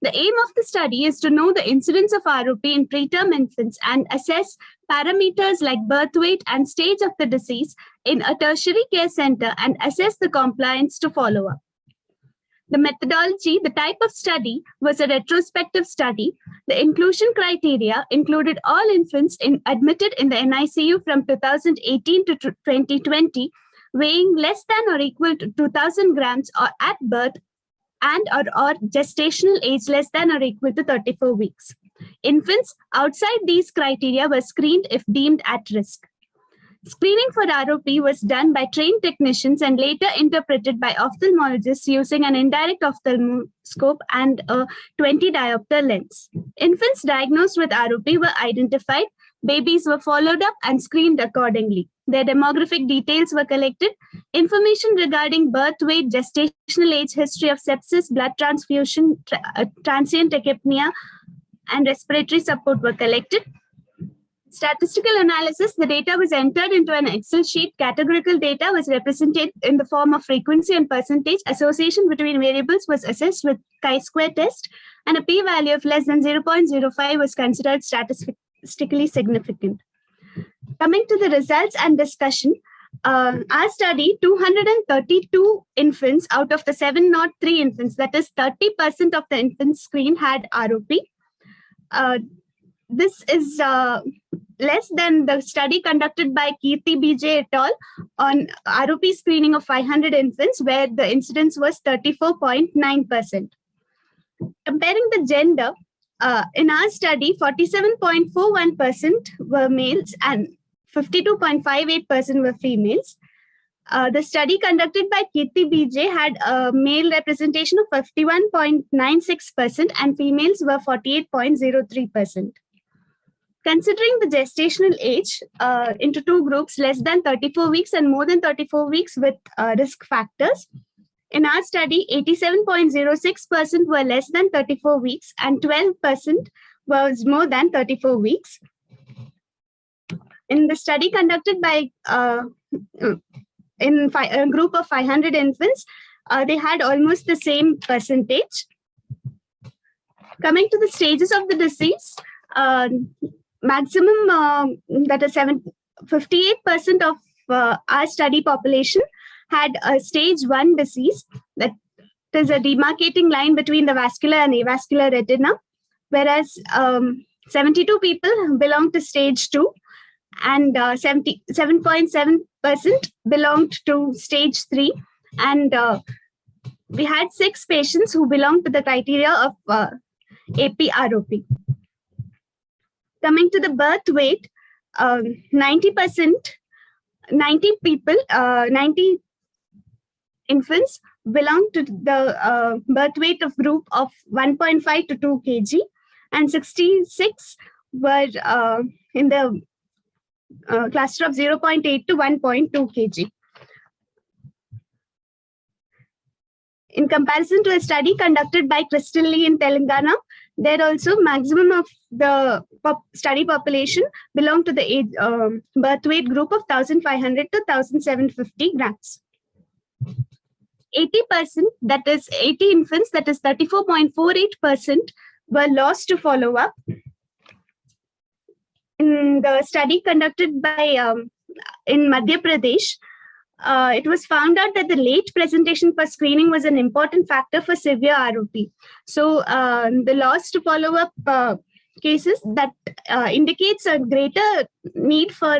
The aim of the study is to know the incidence of ROP in preterm infants and assess parameters like birth weight and stage of the disease in a tertiary care center and assess the compliance to follow-up. The methodology, the type of study, was a retrospective study. The inclusion criteria included all infants admitted in the NICU from 2018 to 2020, weighing less than or equal to 2,000 grams or at birth and or gestational age less than or equal to 34 weeks. Infants outside these criteria were screened if deemed at risk. Screening for ROP was done by trained technicians and later interpreted by ophthalmologists using an indirect ophthalmoscope and a 20-diopter lens. Infants diagnosed with ROP were identified, babies were followed up and screened accordingly. Their demographic details were collected. Information regarding birth weight, gestational age, history of sepsis, blood transfusion, transient tachypnea, and respiratory support were collected. Statistical analysis, the data was entered into an Excel sheet. Categorical data was represented in the form of frequency and percentage. Association between variables was assessed with chi-square test, and a p-value of less than 0.05 was considered statistically significant. Coming to the results and discussion, our study, 232 infants out of the 703 infants, that is 30% of the infants screened had ROP. This is less than the study conducted by Kirti BJ et al. On ROP screening of 500 infants, where the incidence was 34.9%. Comparing the gender, in our study, 47.41% were males and 52.58% were females. The study conducted by Kirti BJ had a male representation of 51.96% and females were 48.03%. Considering the gestational age into two groups, less than 34 weeks and more than 34 weeks with risk factors, in our study, 87.06% were less than 34 weeks and 12% was more than 34 weeks. In the study conducted by a group of 500 infants, they had almost the same percentage. Coming to the stages of the disease, maximum, that is 58% of our study population had a stage 1 disease, that is a demarcating line between the vascular and avascular retina, whereas 72 people belonged to stage 2 and 77.7% belonged to stage 3, and we had 6 patients who belonged to the criteria of AP-ROP. Coming to the birth weight, 90 infants belong to the birth weight of group of 1.5 to 2 kg, and 66 were in the cluster of 0.8 to 1.2 kg. In comparison to a study conducted by Crystal Lee in Telangana, there also maximum of the study population belonged to the birth weight group of 1,500 to 1,750 grams. 80%, that is 80 infants, that is 34.48% were lost to follow up. In the study conducted by in Madhya Pradesh, it was found out that the late presentation for screening was an important factor for severe ROP. So the loss to follow up cases that indicates a greater need for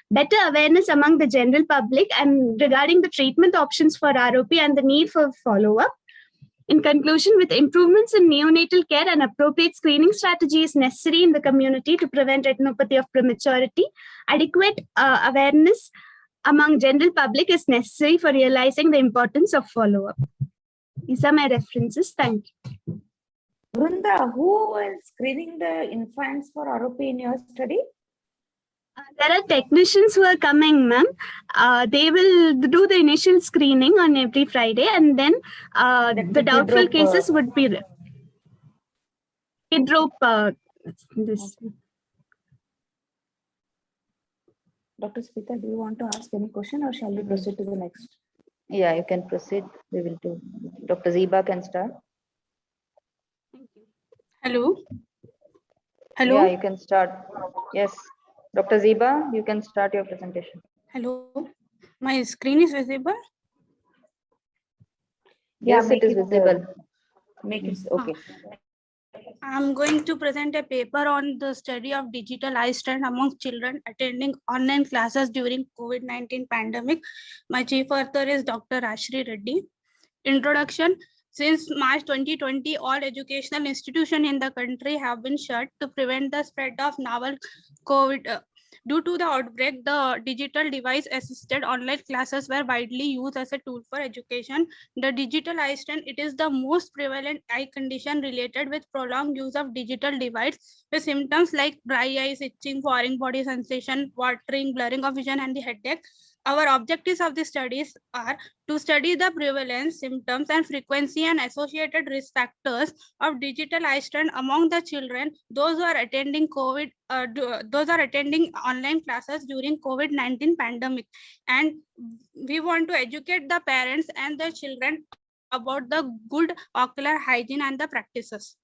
better awareness among the general public and regarding the treatment options for ROP and the need for follow-up. In conclusion, with improvements in neonatal care, and appropriate screening strategy is necessary in the community to prevent retinopathy of prematurity. Adequate awareness among general public is necessary for realizing the importance of follow-up. These are my references. Thank you. Vrunda, who is screening the infants for ROP in your study? There are technicians who are coming, ma'am. They will do the initial screening on every Friday, and then the doubtful cases would be this. Dr. Smita, do you want to ask any question or shall we proceed to the next? Yeah, you can proceed. We will do. Dr. Zeba can start. Thank you. Hello. Yeah, Hello. you can start. Yes, Dr. Ziba, you can start your presentation. Hello. My screen is visible. Yes, it is visible. Make it okay. I'm going to present a paper on the study of digital Eyestrain among children attending online classes during COVID-19 pandemic. My chief author is Dr. Ashri Reddy. Introduction. Since March 2020, all educational institutions in the country have been shut to prevent the spread of novel COVID. Due to the outbreak, the digital device-assisted online classes were widely used as a tool for education. The digital eye strain, it is the most prevalent eye condition related with prolonged use of digital device, with symptoms like dry eyes, itching, foreign body sensation, watering, blurring of vision, and the headache. Our objectives of the studies are to study the prevalence, symptoms, and frequency and associated risk factors of digital eye strain among the children, those who are attending those are attending online classes during COVID-19 pandemic. And we want to educate the parents and the children about the good ocular hygiene and the practices.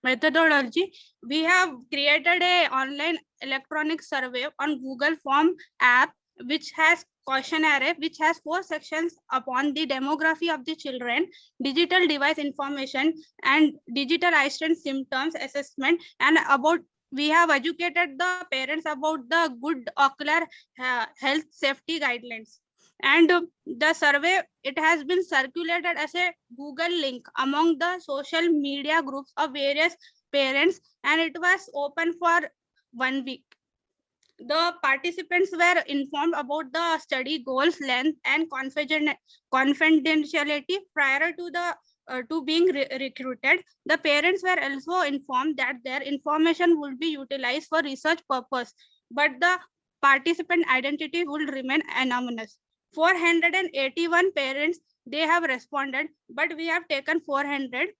Methodology. We have created a online electronic survey on Google Form app, which has questionnaire, which has 4 sections upon the demography of the children, digital device information, and digital eye strain symptoms assessment, and about we have educated the parents about the good ocular health safety guidelines. And the survey, it has been circulated as a Google link among the social media groups of various parents, and it was open for 1 week. The participants were informed about the study goals, length, and confidentiality prior to the to being recruited. The parents were also informed that their information would be utilized for research purpose, but the participant identity would remain anonymous. 481 parents, they have responded, but we have taken 400.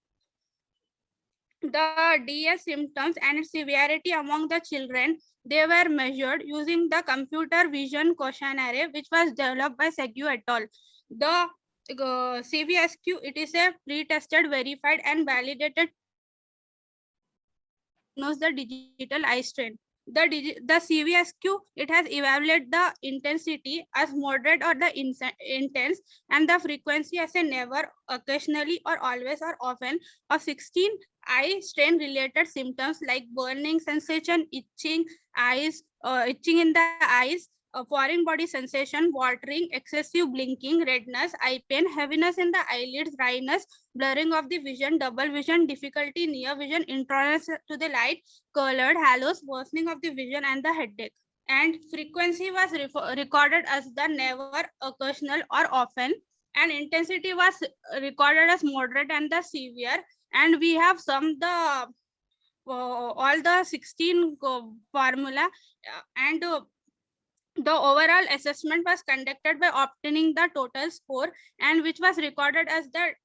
The DS symptoms and its severity among the children, they were measured using the computer vision questionnaire, which was developed by Segu et al. The CVSQ, it is a pre-tested, verified, and validated knows the digital eye strain. The CVSQ, it has evaluated the intensity as moderate or the intense, and the frequency as a never, occasionally, or always, or often, of 16 eye strain related symptoms like burning sensation, itching, itching in the eyes, foreign body sensation, watering, excessive blinking, redness, eye pain, heaviness in the eyelids, dryness, blurring of the vision, double vision, difficulty near vision, intolerance to the light, colored halos, worsening of the vision, and the headache. And frequency was recorded as the never, occasional, or often, and intensity was recorded as moderate and the severe. And we have summed the all the 16 formula, and the overall assessment was conducted by obtaining the total score, and which was recorded as the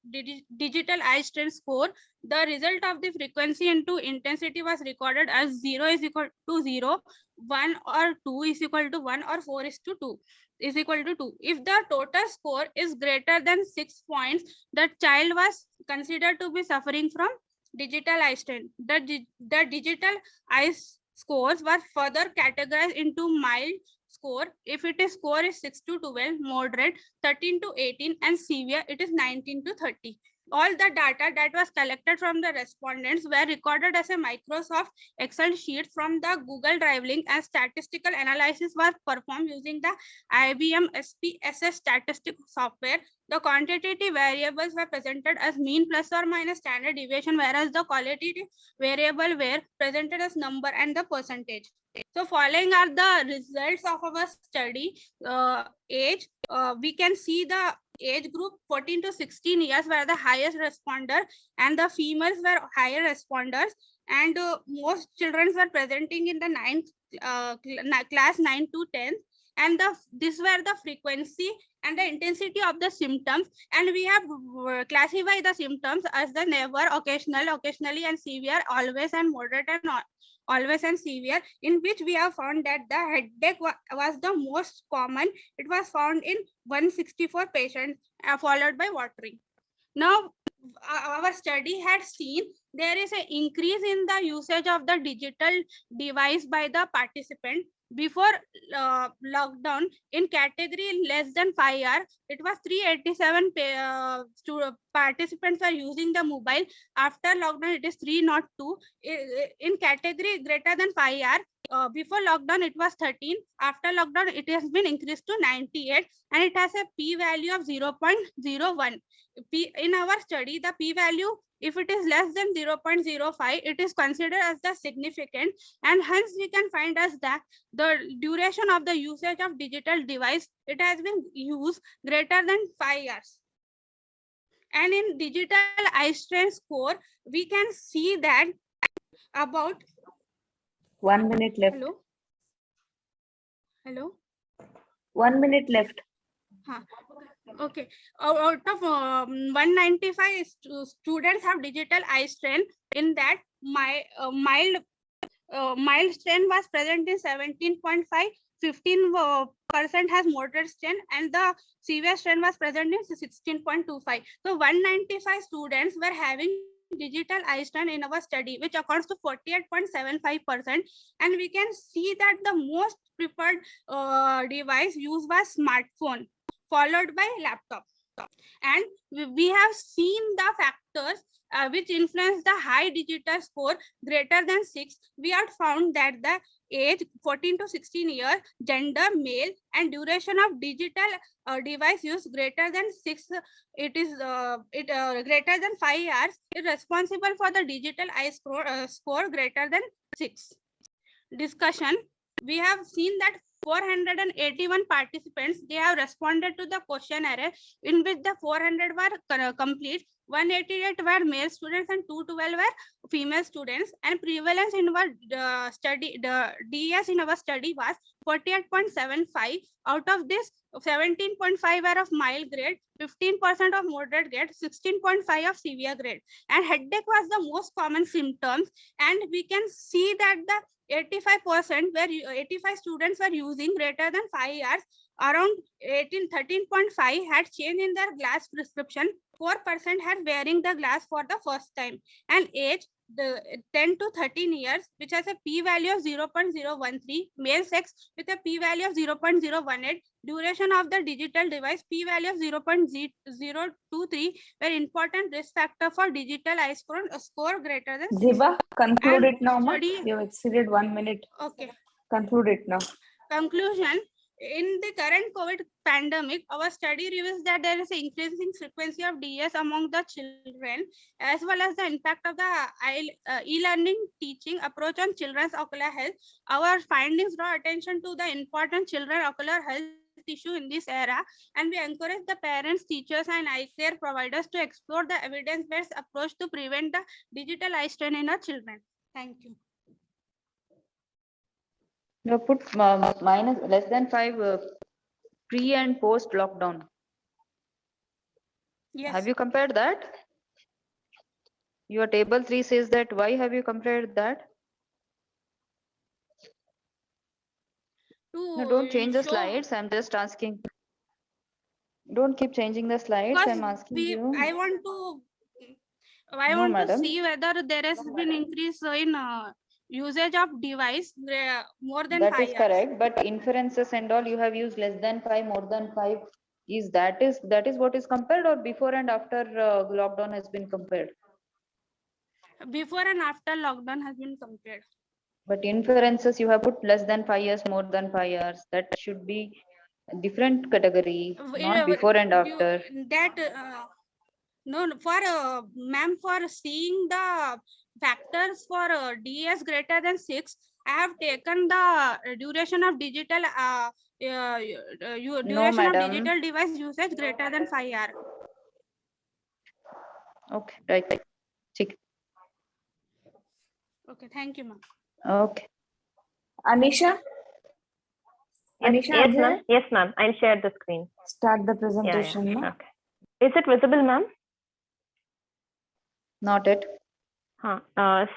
digital eye strain score. The result of the frequency into intensity was recorded as 0 is equal to 0, 1 or 2 is equal to 1, or 4 is to 2 is equal to 2. If the total score is greater than 6 points, the child was considered to be suffering from digital eye strain. The digital eye scores were further categorized into mild score. If it is score is 6 to 12, moderate 13 to 18, and severe, it is 19 to 30. All the data that was collected from the respondents were recorded as a Microsoft Excel sheet from the Google Drive link, and statistical analysis was performed using the IBM SPSS statistical software. The quantitative variables were presented as mean plus or minus standard deviation, whereas the qualitative variable were presented as number and the percentage. So following are the results of our study. Age, we can see the age group 14 to 16 years were the highest responder, and the females were higher responders, and most children were presenting in the class 9 to 10, and this were the frequency and the intensity of the symptoms, and we have classified the symptoms as the never, occasional, occasionally, and severe, always, and moderate, and always, and severe, in which we have found that the headache was the most common. It was found in 164 patients, followed by watering. Now, our study had seen there is an increase in the usage of the digital device by the participant. Before lockdown, in category less than 5 hours, it was 387 participants were using the mobile. After lockdown, it is 302. In category greater than 5 hours, before lockdown it was 13. After lockdown it has been increased to 98, and it has a p-value of 0.01. In our study, the p-value, if it is less than 0.05, it is considered as the significant, and hence we can find as that the duration of the usage of digital device, it has been used greater than 5 years. And in digital Eyestrain score, we can see that about 1 minute left. Hello. 1 minute left. Okay. Out of 195 students have digital Eyestrain. In that, mild strain was present in 17.5. 15% has moderate strain, and the severe strain was present in 16.25. So 195 students were having digital Eyestrain in our study, which accounts to 48.75%. And we can see that the most preferred device used was smartphone, followed by laptop. And we have seen the factors which influence the high digital score greater than 6. We have found that the age 14 to 16 years, gender male, and duration of digital device use greater than 6. It is greater than 5 years is responsible for the digital eye score greater than 6. Discussion. We have seen that 481 participants, they have responded to the questionnaire, in which the 400 were complete, 188 were male students, and 212 were female students. And prevalence in our study, the DES in our study was 48.75. Out of this, 17.5 were of mild grade, 15% of moderate grade, 16.5 of severe grade. And headache was the most common symptoms. And we can see that the 85% were 85 students were using greater than 5 years. Around 13.5 had change in their glass prescription. 4% had wearing the glass for the first time. And age, the 10 to 13 years, which has a p-value of 0.013, male sex with a p-value of 0.018, duration of the digital device, p-value of 0.023, were important risk factor for digital eye score greater than 6. Ziba, conclude And it now, ma. study- You have exceeded 1 minute. Okay. Conclude it now. Conclusion. In the current COVID pandemic, our study reveals that there is an increasing frequency of DS among the children, as well as the impact of the e-learning teaching approach on children's ocular health. Our findings draw attention to the important children ocular health issue in this era, and we encourage the parents, teachers, and eye care providers to explore the evidence-based approach to prevent the digital eye strain in our children. Thank you. You put minus less than 5 pre and post lockdown. Yes. Have you compared that? Your table 3 says that. Why have you compared that? No, don't change the slides. I'm just asking. Don't keep changing the slides. Because I'm asking you. I want No, to madam. see whether there has been increase in usage of device more than That 5 is years. correct, but inferences and all you have used less than 5, more than 5. Is that what is compared, or before and after lockdown has been compared? Before and after lockdown has been compared. But inferences you have put less than 5 years, more than 5 years. That should be a different category, not before and after. That no, for ma'am, for seeing the factors for DS greater than 6, I have taken the duration of digital duration of madam. digital device usage greater than 5 years. Okay, right. Check. Okay, thank you, ma'am. Okay. Anisha? Yes, ma'am. Yes, ma'am. I'll share the screen. Start the presentation. Yeah. Okay. Is it visible, ma'am? Not yet.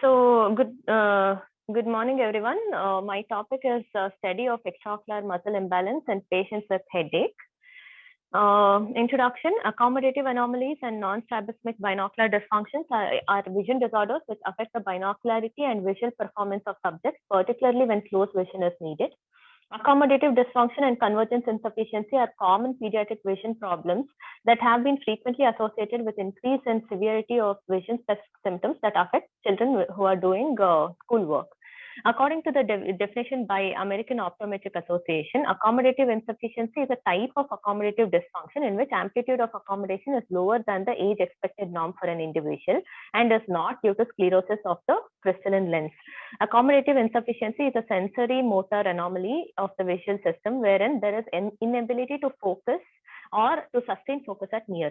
So good morning, everyone. My topic is study of extraocular muscle imbalance in patients with headache. Introduction. Accommodative anomalies and non-strabismic binocular dysfunctions are vision disorders which affect the binocularity and visual performance of subjects, particularly when close vision is needed. Accommodative dysfunction and convergence insufficiency are common pediatric vision problems that have been frequently associated with increase in severity of vision-specific symptoms that affect children who are doing schoolwork. According to the definition by American Optometric Association, accommodative insufficiency is a type of accommodative dysfunction in which amplitude of accommodation is lower than the age expected norm for an individual and is not due to sclerosis of the crystalline lens. Accommodative insufficiency is a sensory motor anomaly of the visual system wherein there is an inability to focus or to sustain focus at near.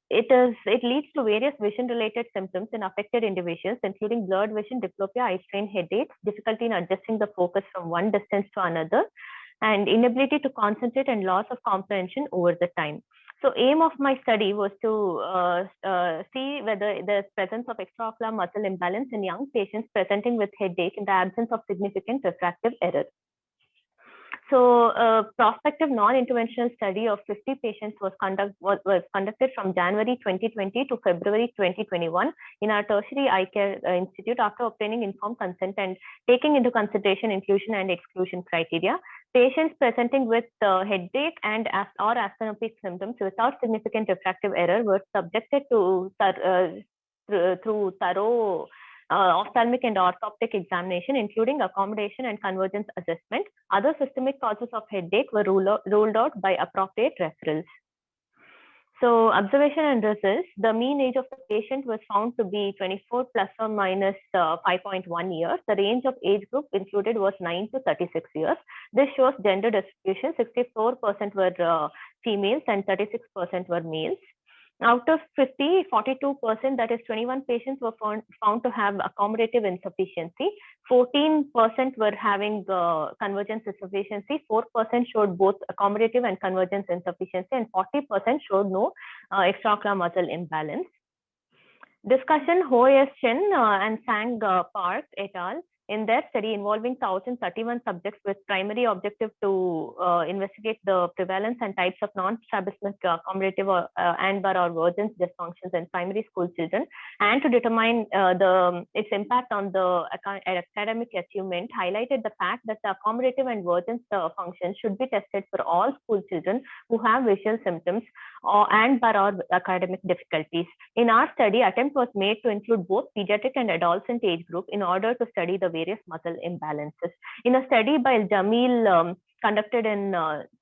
It leads to various vision-related symptoms in affected individuals, including blurred vision, diplopia, eye strain, headaches, difficulty in adjusting the focus from one distance to another, and inability to concentrate and loss of comprehension over the time. So aim of my study was to see whether there is presence of extraocular muscle imbalance in young patients presenting with headache in the absence of significant refractive error. So a prospective non-interventional study of 50 patients was conducted from January 2020 to February 2021 in our tertiary eye care institute after obtaining informed consent and taking into consideration inclusion and exclusion criteria. Patients presenting with headache and or asthenopic symptoms without significant refractive error were subjected to through thorough ophthalmic and orthoptic examination, including accommodation and convergence assessment. Other systemic causes of headache were ruled out by appropriate referrals. So observation and results, the mean age of the patient was found to be 24 plus or minus 5.1 years. The range of age group included was 9 to 36 years. This shows gender distribution. 64% were females and 36% were males. Out of 50, 42%, that is 21 patients were found to have accommodative insufficiency. 14% were having convergence insufficiency. 4% showed both accommodative and convergence insufficiency, and 40% showed no extraocular muscle imbalance. Discussion: Ho S. Chen and Sang Park et al. In their study involving 1,031 subjects with primary objective to investigate the prevalence and types of non-strabismic accommodative and or vergence dysfunctions in primary school children, and to determine its impact on the academic achievement, highlighted the fact that the accommodative and vergence functions should be tested for all school children who have visual symptoms and or academic difficulties. In our study, attempt was made to include both pediatric and adolescent age group in order to study the various muscle imbalances. In a study by Jamil conducted in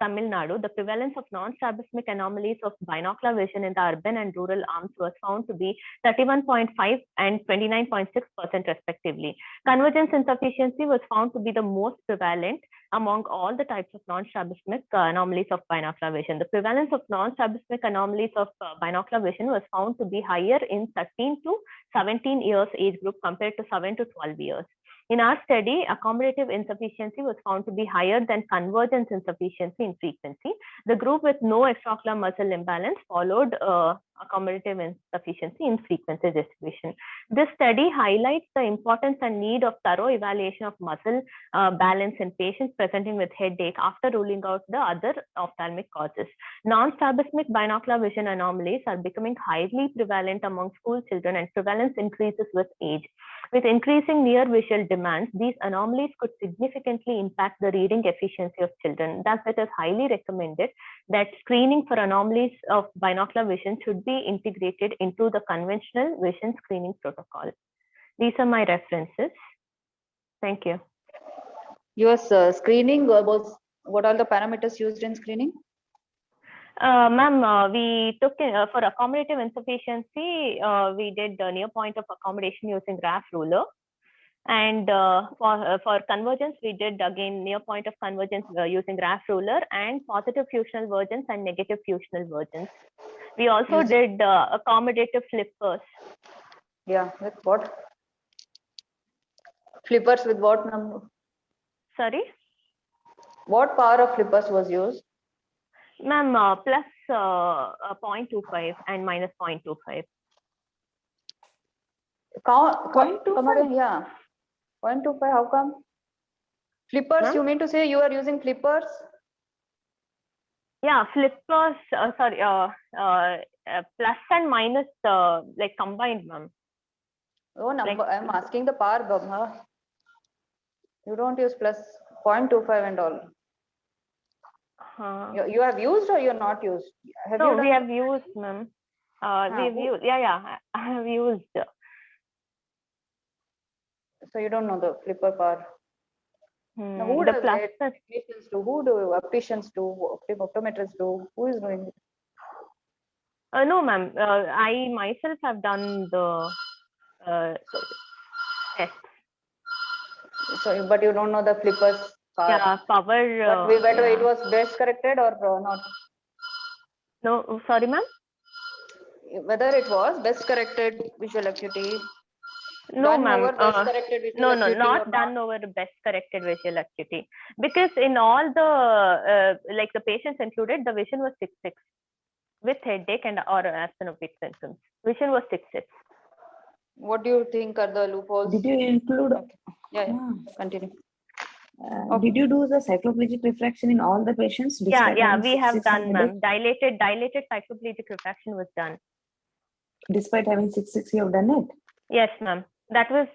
Tamil Nadu, the prevalence of non-strabismic anomalies of binocular vision in the urban and rural arms was found to be 31.5 and 29.6% respectively. Convergence insufficiency was found to be the most prevalent among all the types of non-strabismic anomalies of binocular vision. The prevalence of non-strabismic anomalies of binocular vision was found to be higher in 13 to 17 years age group compared to 7 to 12 years. In our study, accommodative insufficiency was found to be higher than convergence insufficiency in frequency. The group with no extraocular muscle imbalance followed accommodative insufficiency in frequency distribution. This study highlights the importance and need of thorough evaluation of muscle balance in patients presenting with headache after ruling out the other ophthalmic causes. Non-strabismic binocular vision anomalies are becoming highly prevalent among school children, and prevalence increases with age. With increasing near visual demands, these anomalies could significantly impact the reading efficiency of children. Thus, it is highly recommended that screening for anomalies of binocular vision should be integrated into the conventional vision screening protocol. These are my references. Thank you. Your screening was, what are the parameters used in screening? Ma'am, we took for accommodative insufficiency, we did the near point of accommodation using graph ruler. And for convergence, we did again near point of convergence using graph ruler, and positive fusional vergence and negative fusional vergence. We also did accommodative flippers. Yeah, with what? Flippers with what number? Sorry? What power of flippers was used? Ma'am, plus 0.25 and minus 0.25. Come again, yeah. 0.25, how come? Flippers, you mean to say you are using flippers? Yeah, flippers, plus and minus like combined, ma'am. Oh, number. I'm asking the power, Babha. You don't use plus 0.25 and all. You have used or you're not used? Have No, you we done? have used, ma'am. We've used, yeah, I have used. So you don't know the flipper power. Now, who The does plus it? Technicians do. Who do? Opticians do. Optometrists do. Who is doing it? No, ma'am. I myself have done the test. So, but you don't know the flippers power. Yeah, power. But whether it Yeah. was best corrected or not? No, sorry, ma'am. Whether it was best corrected visual acuity. No, Done ma'am. over best corrected visual No, acuity not or done over best corrected visual acuity. Because in all the like the patients included, the vision was 6/6 with headache and or asthenopic symptoms. Vision was 6/6. What do you think are the loopholes? Did you include? Okay. Yeah. Continue. Did you do the cycloplegic refraction in all the patients? Yeah, despite yeah, having we have 6/6 done, and ma'am. headache? Dilated cycloplegic refraction was done. Despite having 6/6, you have done it? Yes, ma'am. That was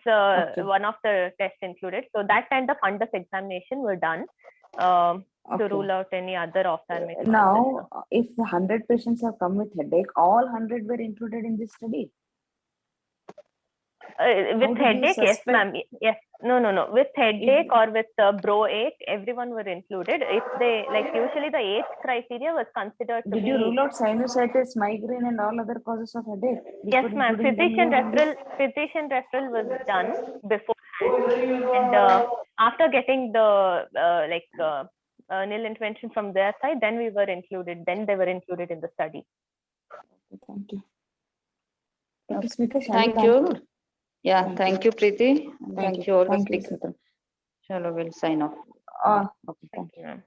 one of the tests included. So that time the fundus examination were done to rule out any other ophthalmic. Now, if 100 patients have come with headache, all 100 were included in this study? With headache, yes, ma'am. Yes, no. With headache or with bro ache, everyone were included. If they like, usually the age criteria was considered to Did be. you rule out sinusitis, migraine, and all other causes of headache? Yes, ma'am. Physician referral was done beforehand, and after getting the nil intervention from their side, then we were included. Then they were included in the study. Thank you. Okay, Smita, shall Thank we you. conclude? Yeah, thank you, Preeti. Thank you all. Thank you, Smita. Shall we'll sign off. Okay, Thank you, ma'am.